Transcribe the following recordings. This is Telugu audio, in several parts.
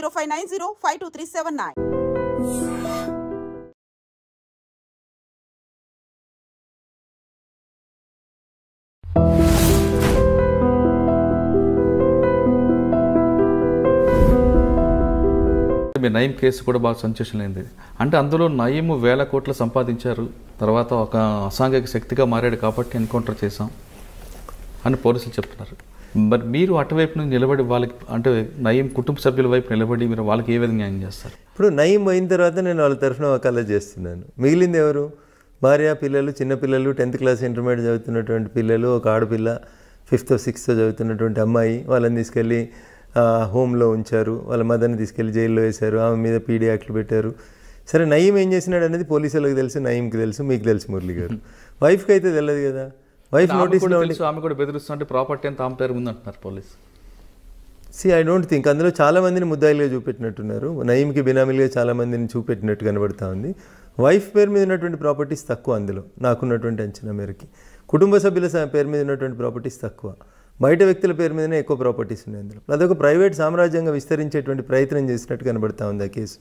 05905239. నయీం కేసు కూడా బాగా సెన్సేషన్ అయింది. అంటే అందులో నయీం వేల కోట్లు సంపాదించారు, తర్వాత ఒక అసాంఘిక శక్తిగా మారాడు కాబట్టి ఎన్కౌంటర్ చేశాం అని పోలీసులు చెప్తున్నారు. మరి మీరు అటువైపు నుంచి నిలబడి వాళ్ళకి, అంటే నయీం కుటుంబ సభ్యుల వైపు నిలబడి మీరు వాళ్ళకి ఏ విధంగా న్యాయం చేస్తారు? ఇప్పుడు నయీం అయిన తర్వాత నేను వాళ్ళ తరఫున వకాలత్ చేస్తున్నాను. మిగిలింది ఎవరు? భార్య, పిల్లలు, చిన్నపిల్లలు, 10th క్లాస్ ఇంటర్మీడియట్ చదువుతున్నటువంటి పిల్లలు, ఒక ఆడపిల్ల 5th 6th చదువుతున్నటువంటి అమ్మాయి. వాళ్ళని తీసుకెళ్ళి హోమ్లో ఉంచారు, వాళ్ళ మదర్ని తీసుకెళ్ళి జైల్లో వేశారు, ఆమె మీద పీడీ యాక్ట్లు పెట్టారు. సరే, నయీం ఏం చేసినాడు అనేది పోలీసులకు తెలుసు, నయీంకి తెలుసు, మీకు తెలుసు మురళి గారు. వైఫ్కి అయితే తెలియదు కదా. వైఫ్ నోటీస్లో ఆమె కూడా బెదిరిస్తుంటే ప్రాపర్టీ అంతా ఆమె పేరు ఉందంటున్నారు పోలీసు. ఐ డోంట్ థింక్ అందులో చాలామందిని ముద్దాయిలుగా చూపెట్టినట్టున్నారు. నయీంకి బినామీలుగా చాలామందిని చూపెట్టినట్టు కనబడుతూ ఉంది. వైఫ్ పేరు మీద ఉన్నటువంటి ప్రాపర్టీస్ తక్కువ, అందులో నాకున్నటువంటి అంచనా మేరకి. కుటుంబ సభ్యుల పేరు మీద ఉన్నటువంటి ప్రాపర్టీస్ తక్కువ, బయట వ్యక్తుల పేరు మీదనే ఎక్కువ ప్రాపర్టీస్ ఉన్నాయి అందులో. అదొక ప్రైవేట్ సామ్రాజ్యంగా విస్తరించేటువంటి ప్రయత్నం చేసినట్టు కనబడతా ఉంది ఆ కేసు.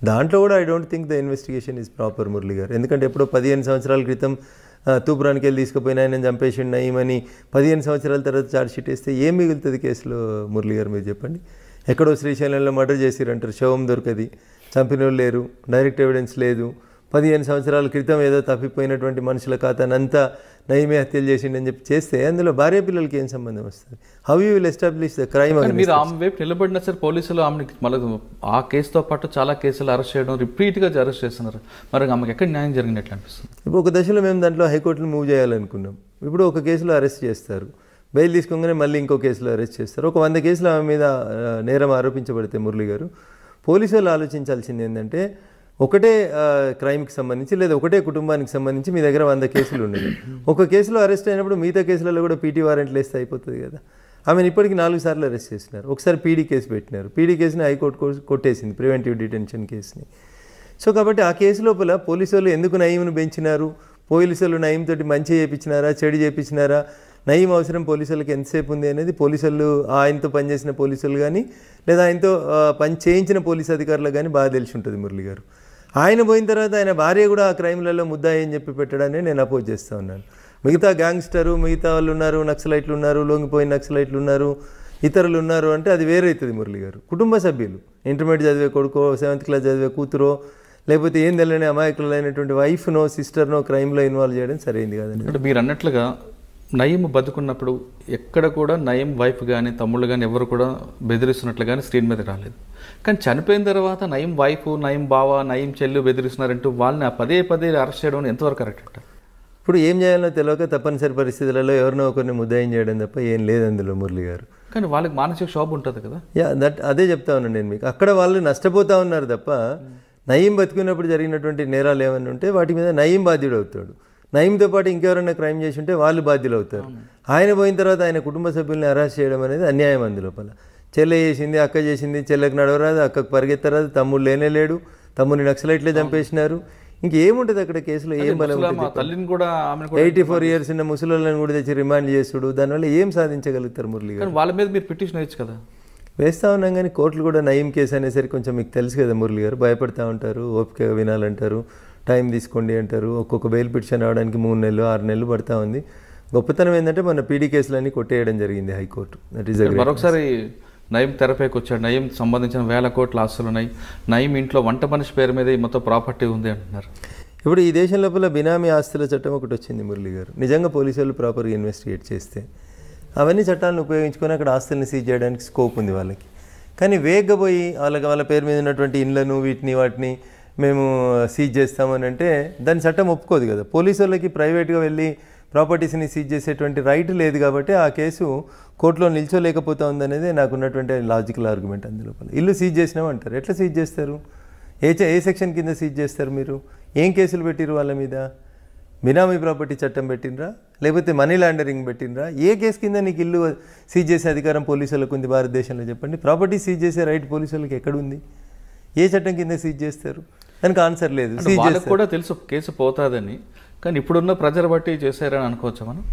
దాంట్లో కూడా I don't think the investigation is proper Murali గారు. ఎందుకంటే ఎప్పుడో 15 సంవత్సరాల క్రితం తూపురానికి వెళ్ళి తీసుకుపోయిన ఆయన చంపేసిండు నయీమని 15 సంవత్సరాల తర్వాత ఛార్జ్షీట్ వేస్తే ఏం మిగులుతుంది కేసులో మురళి గారు? మీరు చెప్పండి. ఎక్కడో శ్రీశైలంలో మర్డర్ చేసిరంటారు, శవం దొరకది, చంపిన వాళ్ళు లేరు, డైరెక్ట్ ఎవిడెన్స్ లేదు. 15 సంవత్సరాల క్రితం ఏదో తప్పిపోయినటువంటి మనుషుల ఖాతానంతా నయీమే హత్యలు చేసిండని చెప్పి చేస్తే అందులో భార్య పిల్లలకి ఏం సంబంధం వస్తుంది? How you will establish the crime? మీరు ఆమె వైపు నిలబడినా సరే పోలీసులు ఆమెకి మళ్ళీ ఆ కేసుతో పాటు చాలా కేసులు అరెస్ట్ చేయడం, రిపీట్గా అరెస్ట్ చేస్తున్నారు. మరి ఆమెకి ఎక్కడ న్యాయం జరిగినట్లు అనిపిస్తుంది? ఇప్పుడు ఒక దశలో మేము దాంట్లో హైకోర్టును మూవ్ చేయాలనుకున్నాం. ఇప్పుడు ఒక కేసులో అరెస్ట్ చేస్తారు, బెయిల్ తీసుకోగానే మళ్ళీ ఇంకో కేసులో అరెస్ట్ చేస్తారు. ఒక 100 కేసులు ఆమె మీద నేరం ఆరోపించబడితే మురళి గారు, పోలీసు వాళ్ళు ఆలోచించాల్సింది ఏంటంటే, ఒకటే క్రైమ్కి సంబంధించి లేదా ఒకటే కుటుంబానికి సంబంధించి మీ దగ్గర 100 కేసులు ఉన్నాయి. ఒక కేసులో అరెస్ట్ అయినప్పుడు మిగతా కేసులలో కూడా పీటీ వారెంట్లు వేస్తే అయిపోతుంది కదా. ఆమెను ఇప్పటికి 4 సార్లు అరెస్ట్ చేసినారు. ఒకసారి పీడీ కేసు పెట్టినారు, పీడీ కేసుని హైకోర్టు కొట్టేసింది, ప్రివెంటివ్ డిటెన్షన్ కేసుని. సో కాబట్టి ఆ కేసు లోపల పోలీసు వాళ్ళు ఎందుకు నయీంను పెంచినారు, పోలీసు వాళ్ళు నయీం తోటి మంచి చేయించినారా, చెడు చేయించినారా, నయీం అవసరం పోలీసులకు ఎంతసేపు ఉంది అనేది పోలీసులు, ఆయనతో పనిచేసిన పోలీసులు కానీ లేదా ఆయనతో పని చేయించిన పోలీసు అధికారులకు కానీ బాగా తెలిసి ఉంటుంది మురళి గారు. ఆయన పోయిన తర్వాత ఆయన భార్య కూడా ఆ క్రైమ్లలో ముద్దాయి అని చెప్పి పెట్టడాన్ని నేను అపోజ్ చేస్తూ ఉన్నాను. మిగతా గ్యాంగ్స్టరు, మిగతా వాళ్ళు ఉన్నారు, నక్సలైట్లు ఉన్నారు, లొంగిపోయిన నక్సలైట్లు ఉన్నారు, ఇతరులు ఉన్నారు అంటే అది వేరైతుంది మురళి గారు. కుటుంబ సభ్యులు, ఇంటర్మీడియట్ చదివే కొడుకో, 7th క్లాస్ చదివే కూతురో, లేకపోతే ఏం తెలియని అమాయకులైనటువంటి వైఫ్నో సిస్టర్నో క్రైమ్లో ఇన్వాల్వ్ చేయడం సరైంది కాదండి. అంటే మీరు అన్నట్లుగా నయీం బతుకున్నప్పుడు ఎక్కడ కూడా నయీం వైఫ్ కానీ తమ్ముళ్ళు కానీ ఎవరు కూడా బెదిరిస్తున్నట్లు కానీ స్క్రీన్ మీద రాలేదు. కానీ చనిపోయిన తర్వాత నయీం వైఫ్, నయీం బావ, నయీం చెల్లు బెదిరిస్తున్నారంటూ వాళ్ళని పదే అరెస్ట్ చేయడం ఎంతవరకు కరెక్ట్ అంటారు? ఇప్పుడు ఏం చేయాలో తెలియక తప్పనిసరి పరిస్థితులలో ఎవరినో ఒకరిని ముద్దాయం చేయడం తప్ప ఏం లేదు అందులో మురళి గారు. కానీ వాళ్ళకి మానసిక క్షోభ ఉంటుంది కదా. అదే చెప్తా ఉన్నాను నేను మీకు. అక్కడ వాళ్ళు నష్టపోతూ ఉన్నారు తప్ప నయీం బతుకున్నప్పుడు జరిగినటువంటి నేరాలు ఏమైనా ఉంటే వాటి మీద నయీం బాధ్యుడు అవుతాడు. నయీంతో పాటు ఇంకెవరైనా క్రైమ్ చేసి ఉంటే వాళ్ళు బాధ్యులు అవుతారు. ఆయన పోయిన తర్వాత ఆయన కుటుంబ సభ్యుల్ని అరెస్ట్ చేయడం అనేది అన్యాయం. అందులోపల చెల్లె చేసింది, అక్క చేసింది, చెల్లెకి నడవరాదు, అక్కకు పరిగెత్తరాదు, తమ్ముడు లేనే లేడు, తమ్ముడిని నక్సలైట్లే చంపేసినారు. ఇంకేముంటుంది అక్కడ కేసులో? ఏం బలం? 84 years ఉన్న ముసలిని కూడా తెచ్చి రిమాండ్ చేస్తుడు, దానివల్ల ఏం సాధించగలుగుతారు మురళి గారు? వాళ్ళ మీద మీరు పిటిషన్ వేయచ్చు కదా. వేస్తూ ఉన్నాం కానీ కోర్టులు కూడా నయీం కేసు అనేసరికి కొంచెం మీకు తెలుసు కదా మురళి గారు, భయపడతా ఉంటారు, ఓపికగా వినాలంటారు, టైం తీసుకోండి అంటారు. ఒక్కొక్క బెయిల్ పిటిషన్ రావడానికి 3 నెలలు 6 నెలలు పడతా ఉంది. గొప్పతనం ఏంటంటే మన పీడీ కేసులన్నీ కొట్టేయడం జరిగింది హైకోర్టు. దట్ ఈస్ మరొకసారి నయీం తెరపైకి వచ్చాడు. నయీం సంబంధించిన 1000 కోట్ల ఆస్తులు ఉన్నాయి. నయీం ఇంట్లో వంట మనిషి పేరు మీద మొత్తం ప్రాపర్టీ ఉంది అంటున్నారు. ఇప్పుడు ఈ దేశం లోపల బినామీ ఆస్తుల చట్టం ఒకటి వచ్చింది మురళి గారు. నిజంగా పోలీసు వాళ్ళు ప్రాపర్గా ఇన్వెస్టిగేట్ చేస్తే అవన్నీ చట్టాలను ఉపయోగించుకొని అక్కడ ఆస్తుల్ని సీజ్ చేయడానికి స్కోప్ ఉంది వాళ్ళకి. కానీ వేగగా పోయి వాళ్ళ పేరు మీద ఉన్నటువంటి ఇండ్లను వాటిని మేము సీజ్ చేస్తామని అంటే దాని చట్టం ఒప్పుకోదు కదా. పోలీసు వాళ్ళకి ప్రైవేట్గా వెళ్ళి ప్రాపర్టీస్ని సీజ్ చేసేటువంటి రైట్ లేదు కాబట్టి ఆ కేసు కోర్టులో నిల్చోలేకపోతా ఉందనేది నాకు ఉన్నటువంటి లాజికల్ ఆర్గ్యుమెంట్. అందులోపల ఇల్లు సీజ్ చేసినామంటారు, ఎట్లా సీజ్ చేస్తారు? ఏ సెక్షన్ కింద సీజ్ చేస్తారు? మీరు ఏం కేసులు పెట్టిరు వాళ్ళ మీద? బినామీ ప్రాపర్టీ చట్టం పెట్టినరా, లేకపోతే మనీ లాండరింగ్ పెట్టినరా? ఏ కేసు కింద నీకు ఇల్లు సీజ్ చేసే అధికారం పోలీసులకు ఉంది భారతదేశంలో? చెప్పండి. ప్రాపర్టీ సీజ్ చేసే రైట్ పోలీసులకు ఎక్కడుంది? ఏ చట్టం కింద సీజ్ చేస్తారు? దానికి ఆన్సర్ లేదు. వాళ్ళకి కూడా తెలుసు కేసు పోతాదని, కానీ ఇప్పుడున్న ప్రజలు బట్టి చేశారని అనుకోవచ్చా మనం?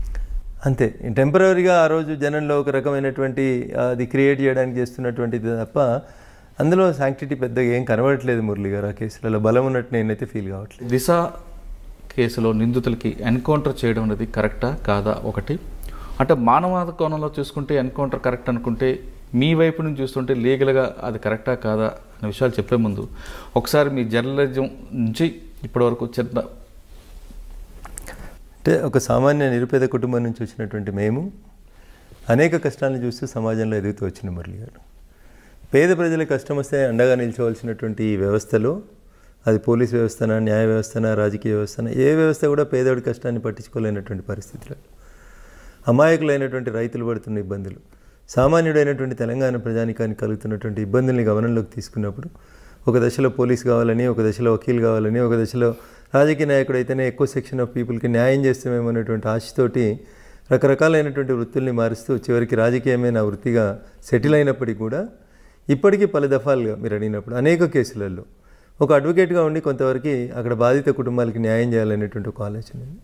అంతే. టెంపరరీగా ఆ రోజు జనంలో ఒక రకమైనటువంటి అది క్రియేట్ చేయడానికి చేస్తున్నటువంటిది తప్ప అందులో శాంక్టిటీ పెద్దగా ఏం కనబడట్లేదు మురళి గారు. ఆ కేసులలో బలం ఉన్నట్టు నేనైతే ఫీల్ కావట్లేదు. దిశ కేసులో నిందితులకి ఎన్కౌంటర్ చేయడం అనేది కరెక్టా కాదా? ఒకటి అంటే మానవాద కోణంలో చూసుకుంటే ఎన్కౌంటర్ కరెక్ట్ అనుకుంటే, మీ వైపు నుంచి చూస్తుంటే లీగల్గా అది కరెక్టా కాదా అనే విషయాలు చెప్పే ముందు ఒకసారి మీ జర్నలిజం నుంచి ఇప్పటివరకు చిన్న అంటే ఒక సామాన్య నిరుపేద కుటుంబం నుంచి వచ్చినటువంటి మేము అనేక కష్టాలను చూస్తూ సమాజంలో ఎదుగుతూ వచ్చిన మురళి గారు. పేద ప్రజల కష్టం వస్తే అండగా నిల్చోవలసినటువంటి ఈ వ్యవస్థలో, అది పోలీస్ వ్యవస్థనా, న్యాయ వ్యవస్థనా, రాజకీయ వ్యవస్థనా, ఏ వ్యవస్థ కూడా పేదోడి కష్టాన్ని పట్టించుకోలేనటువంటి పరిస్థితులు, అమాయకులైనటువంటి రైతులు పడుతున్న ఇబ్బందులు, సామాన్యుడైనటువంటి తెలంగాణ ప్రజానికానికి కలుగుతున్నటువంటి ఇబ్బందుల్ని గమనంలోకి తీసుకున్నప్పుడు ఒక దశలో పోలీస్ కావాలని, ఒక దశలో వకీల్ కావాలని, ఒక దశలో రాజకీయ నాయకుడు అయితేనే ఎక్కువ సెక్షన్ ఆఫ్ పీపుల్కి న్యాయం చేస్తామేమో అనేటువంటి ఆశతోటి రకరకాలైనటువంటి వృత్తుల్ని మారుస్తూ చివరికి రాజకీయమైన వృత్తిగా సెటిల్ అయినప్పటికీ కూడా ఇప్పటికీ పలు దఫాలుగా మీరు అడిగినప్పుడు అనేక కేసులలో ఒక అడ్వకేట్గా ఉండి కొంతవరకు అక్కడ బాధిత కుటుంబాలకి న్యాయం చేయాలనేటువంటి ఒక ఆలోచన ఉంది.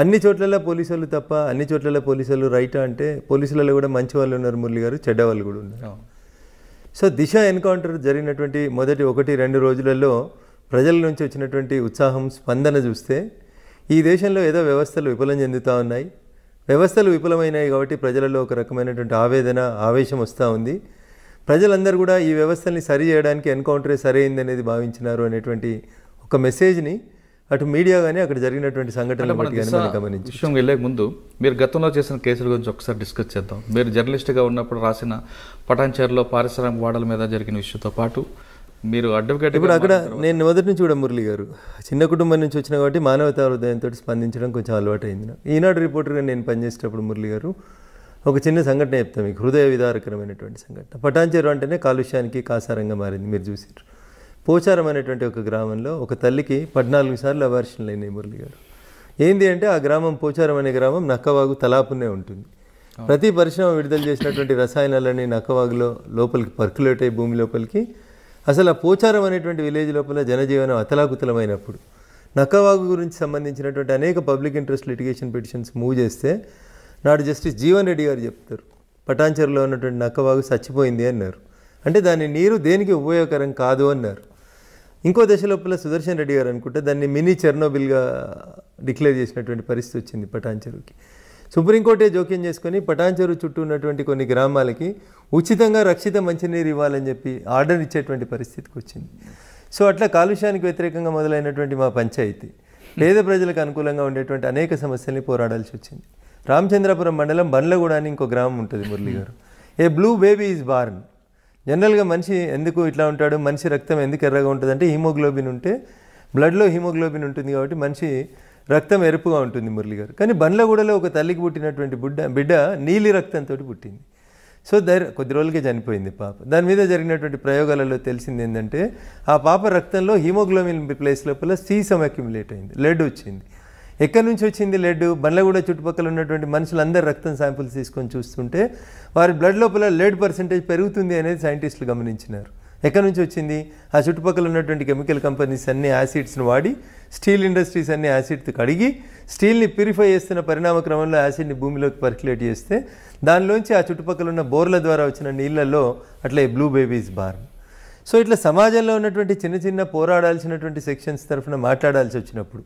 అన్ని చోట్లలో పోలీసులు తప్ప, అన్ని చోట్లలో పోలీసులు రైటా అంటే పోలీసులలో కూడా మంచి వాళ్ళు ఉన్నారు మురళి గారు, చెడ్డ వాళ్ళు కూడా ఉన్నారు. సో దిశ ఎన్కౌంటర్ జరిగినటువంటి మొదటి 1-2 రోజులలో ప్రజల నుంచి వచ్చినటువంటి ఉత్సాహం, స్పందన చూస్తే ఈ దేశంలో ఏదో వ్యవస్థలు విఫలం చెందుతూ ఉన్నాయి, వ్యవస్థలు విఫలమైనాయి కాబట్టి ప్రజలలో ఒక రకమైనటువంటి ఆవేదన, ఆవేశం వస్తూ ఉంది. ప్రజలందరూ కూడా ఈ వ్యవస్థల్ని సరి చేయడానికి ఎన్కౌంటరే సరైంది అనేది భావించినారు అనేటువంటి ఒక మెసేజ్ని అటు మీడియా కానీ అక్కడ జరిగినటువంటి సంఘటనలు బట్టి కానీ మనం గమనించాం. విషయం వెళ్ళే ముందు మీరు గతంలో చేసిన కేసుల గురించి ఒకసారి డిస్కస్ చేద్దాం. మీరు జర్నలిస్ట్గా ఉన్నప్పుడు రాసిన పటాన్చేరులో పారిశ్రామిక వాడల మీద జరిగిన విషయంతో పాటు మీరు అడ్వకేట్. ఇప్పుడు అక్కడ నేను మొదటి నుంచి కూడా మురళి గారు చిన్న కుటుంబం నుంచి వచ్చిన కాబట్టి మానవతా హృదయంతో స్పందించడం కొంచెం అలవాటు అయింది. ఈనాడు రిపోర్టర్గా నేను పనిచేసేటప్పుడు మురళి గారు ఒక చిన్న సంఘటన చెప్తాను మీకు, హృదయ విదారకరమైనటువంటి సంఘటన. పటాన్చేరు అంటేనే కాలుష్యానికి కాసారంగా మారింది. మీరు చూసారు, పోచారం అనేటువంటి ఒక గ్రామంలో ఒక తల్లికి 14 సార్లు అబార్షన్లు అయినాయి మురళి గారు. ఏంది అంటే ఆ గ్రామం, పోచారం అనే గ్రామం నక్కవాగు తలాపునే ఉంటుంది. ప్రతి పరిశ్రమ విడుదల చేసినటువంటి రసాయనాలని నక్కవాగులో లోపలికి పర్కులేట్ అయ్యి భూమి లోపలికి, అసలు ఆ పోచారం అనేటువంటి విలేజ్ లోపల జనజీవనం అతలాకుతలమైనప్పుడు నక్కవాగు గురించి సంబంధించినటువంటి అనేక public interest litigation petitions move చేస్తే నాడు జస్టిస్ జీవన్ రెడ్డి గారు చెప్తారు, పటాన్చెరులో ఉన్నటువంటి నక్కవాగు చచ్చిపోయింది అన్నారు. అంటే దాని నీరు దేనికి ఉపయోగకరం కాదు అన్నారు. ఇంకో దశ లోపల సుదర్శన్ రెడ్డి గారు అనుకుంటే దాన్ని మినీ చెర్నోబిల్గా డిక్లేర్ చేసినటువంటి పరిస్థితి వచ్చింది పటాన్చెరుకి. సుప్రీంకోర్టే జోక్యం చేసుకొని పటాన్చెరు చుట్టూ ఉన్నటువంటి కొన్ని గ్రామాలకి ఉచితంగా రక్షిత మంచినీరు ఇవ్వాలని చెప్పి ఆర్డర్ ఇచ్చేటువంటి పరిస్థితికి వచ్చింది. సో అట్లా కాలుష్యానికి వ్యతిరేకంగా మొదలైనటువంటి మా పంచాయతీ పేద ప్రజలకు అనుకూలంగా ఉండేటువంటి అనేక సమస్యల్ని పోరాడాల్సి వచ్చింది. రామచంద్రపురం మండలం బండ్లగూడ అని ఇంకో గ్రామం ఉంటుంది మురళి గారు. ఏ బ్లూ బేబీ ఈజ్ బార్న్. జనరల్గా మనిషి ఎందుకు ఇట్లా ఉంటాడు, మనిషి రక్తం ఎందుకు ఎర్రగా ఉంటుంది అంటే హీమోగ్లోబిన్ ఉంటే, బ్లడ్లో హీమోగ్లోబిన్ ఉంటుంది కాబట్టి మనిషి రక్తం ఎరుపుగా ఉంటుంది మురళి గారు. కానీ బండ్లగూడలో ఒక తల్లికి పుట్టినటువంటి బిడ్డ నీలి రక్తంతో పుట్టింది. సో కొద్ది రోజులకే చనిపోయింది పాప. దాని మీద జరిగినటువంటి ప్రయోగాలలో తెలిసింది ఏంటంటే ఆ పాప రక్తంలో హీమోగ్లోబిన్ ప్లేస్ లోపల సీసం అక్యుములేట్ అయింది, లెడ్ వచ్చింది. ఎక్కడి నుంచి వచ్చింది లెడ్? బండ్లగూడ చుట్టుపక్కల ఉన్నటువంటి మనుషులందరూ రక్తం శాంపిల్స్ తీసుకొని చూస్తుంటే వారి బ్లడ్ లోపల లెడ్ పర్సెంటేజ్ పెరుగుతుంది అనేది సైంటిస్టులు గమనించినారు. ఎక్కడి నుంచి వచ్చింది? ఆ చుట్టుపక్కల ఉన్నటువంటి కెమికల్ కంపెనీస్ అన్ని యాసిడ్స్ని వాడి, స్టీల్ ఇండస్ట్రీస్ అన్ని యాసిడ్తో కడిగి స్టీల్ని ప్యూరిఫై చేస్తున్న పరిణామ క్రమంలో యాసిడ్ని భూమిలోకి పర్క్యులేట్ చేస్తే దానిలోంచి ఆ చుట్టుపక్కల ఉన్న బోర్ల ద్వారా వచ్చిన నీళ్ళల్లో అట్లా బ్లూ బేబీస్ బార్న్. సో ఇట్లా సమాజంలో ఉన్నటువంటి చిన్న చిన్న పోరాడాల్సినటువంటి సెక్షన్స్ తరఫున మాట్లాడాల్సి వచ్చినప్పుడు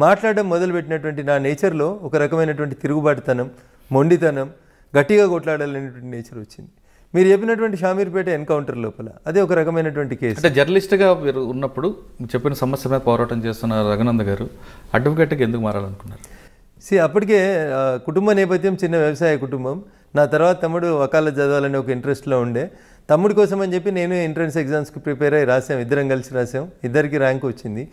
మాట్లాడడం మొదలుపెట్టినటువంటి నా నేచర్లో ఒక రకమైనటువంటి తిరుగుబాటుతనం, మొండితనం, గట్టిగా కొట్లాడాలనేటువంటి నేచర్ వచ్చింది. మీరు చెప్పినటువంటి షామీర్పేట ఎన్కౌంటర్ లోపల అదే ఒక రకమైనటువంటి కేసు. అంటే జర్నలిస్ట్గా మీరు ఉన్నప్పుడు చెప్పిన సమస్య మీద పోరాటం చేస్తున్న రఘునంద గారు అడ్వకేట్కి ఎందుకు మారాలనుకున్నారు? అప్పటికే కుటుంబ నేపథ్యం చిన్న వ్యవసాయ కుటుంబం. నా తర్వాత తమ్ముడు వకాలత్ చదవాలని ఒక ఇంట్రెస్ట్లో ఉండే. తమ్ముడి కోసం అని చెప్పి నేను ఎంట్రన్స్ ఎగ్జామ్స్కి ప్రిపేర్ అయ్యి రాసాం. ఇద్దరం కలిసి రాసాం. ఇద్దరికి ర్యాంక్ వచ్చింది,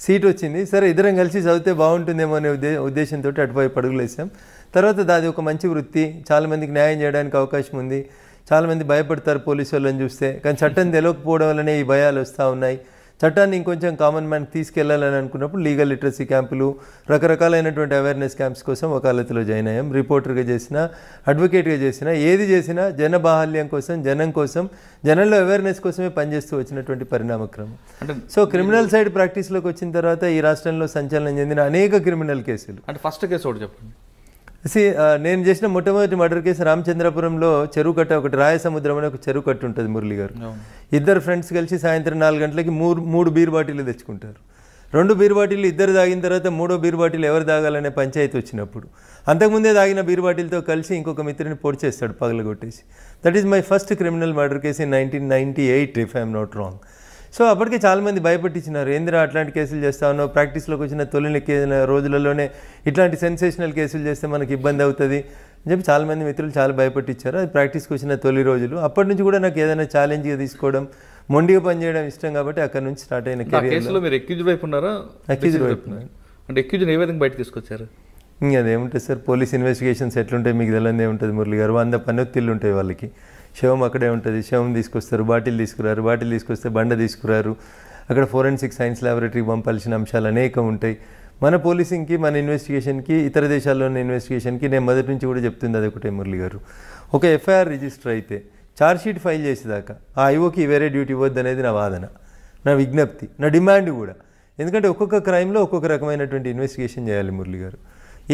సీట్ వచ్చింది. సరే ఇద్దరం కలిసి చదివితే బాగుంటుందేమో అనే ఉద్దేశంతో అటువైపు అడుగులు వేసాం. తర్వాత దాది ఒక మంచి వృత్తి, చాలామందికి న్యాయం చేయడానికి అవకాశం ఉంది. చాలామంది భయపడతారు పోలీసు వాళ్ళని చూస్తే, కానీ చట్టం తెలియకపోవడం వల్లనే ఈ భయాలు వస్తూ ఉన్నాయి. చట్టాన్ని ఇంకొంచెం కామన్ మ్యాన్కి తీసుకెళ్లాలని అనుకున్నప్పుడు లీగల్ లిటరసీ క్యాంపులు, రకరకాలైనటువంటి అవేర్నెస్ క్యాంప్స్ కోసం వకాలత్లో జాయిన్ అయ్యాం. రిపోర్టర్గా చేసినా, అడ్వకేట్గా చేసినా, ఏది చేసినా జన బాహల్యం కోసం, జనం కోసం, జనంలో అవేర్నెస్ కోసమే పనిచేస్తూ వచ్చినటువంటి పరిణామక్రమం. సో క్రిమినల్ సైడ్ ప్రాక్టీస్లోకి వచ్చిన తర్వాత ఈ రాష్ట్రంలో సంచలనం చెందిన అనేక క్రిమినల్ కేసులు. అంటే ఫస్ట్ కేసు ఒకటి చెప్పండి. నేను చేసిన మొట్టమొదటి మర్డర్ కేసు రామచంద్రపురంలో చెరువు కట్ట ఒకటి రాయసముద్రం అనే ఒక చెరువు కట్ట ఉంటుంది మురళి గారు. ఇద్దరు ఫ్రెండ్స్ కలిసి సాయంత్రం 4 గంటలకి 3 బీర్ బాటిల్ తెచ్చుకుంటారు. 2 బీర్ బాటిల్ ఇద్దరు తాగిన తర్వాత 3వ బీర్ బాటిల్ ఎవరు తాగాలనే పంచాయతీ వచ్చినప్పుడు అంతకుముందే తాగిన బీర్ బాటిల్తో కలిసి ఇంకొక మిత్రుని పొడి చేస్తాడు పగలగొట్టేసి. That is my first criminal murder case in 1998 if I'm not wrong. So అప్పటికే చాలామంది భయపట్టించినారు, ఏందిరా అట్లాంటి కేసులు చేస్తా ఉన్నావు, ప్రాక్టీస్లోకి వచ్చిన తొలి రోజులలోనే ఇట్లాంటి సెన్సేషనల్ కేసులు చేస్తే మనకి ఇబ్బంది అవుతుంది అని చెప్పి చాలామంది మిత్రులు చాలా భయపట్టించారు. అది ప్రాక్టీస్కి వచ్చిన తొలి రోజులు. అప్పటి నుంచి కూడా నాకు ఏదైనా ఛాలెంజ్గా తీసుకోవడం, మొండిగా పనిచేయడం ఇష్టం కాబట్టి అక్కడ నుంచి స్టార్ట్ అయిన కేసులో మీరు అక్యూజ్డ్ వైపు ఉన్నారా? అక్యూజ్డ్ వైపు. అంటే అక్యూజ్డ్ ఏ విధంగా బయట తీసుకొచ్చారు? ఇంకా అదేముంటుంది సార్, పోలీస్ ఇన్వెస్టిగేషన్స్ ఎట్లుంటాయి మీకు తెలియదే ఉంటుంది మురళి గారు. 100 పనొత్తిళ్ళు ఉంటాయి వాళ్ళకి. శవం అక్కడే ఉంటుంది, శవం తీసుకొస్తారు, బాటిల్ తీసుకొస్తే బండ తీసుకురారు, అక్కడ ఫోరెన్సిక్ సైన్స్ ల్యాబొరేటరీకి పంపాల్సిన అంశాలు అనేకం ఉంటాయి. మన పోలీసింగ్కి, మన ఇన్వెస్టిగేషన్కి, ఇతర దేశాల్లోని ఇన్వెస్టిగేషన్కి నేను మొదటి నుంచి కూడా చెప్తుంది అది ఒకటే మురళి గారు. ఒక ఎఫ్ఐఆర్ రిజిస్టర్ అయితే ఛార్జ్షీట్ ఫైల్ చేసేదాకా ఆ ఐఓకి వేరే డ్యూటీ ఇవ్వద్దు అనేది నా వాదన, నా విజ్ఞప్తి, నా డిమాండ్ కూడా. ఎందుకంటే ఒక్కొక్క క్రైమ్లో ఒక్కొక్క రకమైనటువంటి ఇన్వెస్టిగేషన్ చేయాలి మురళి గారు.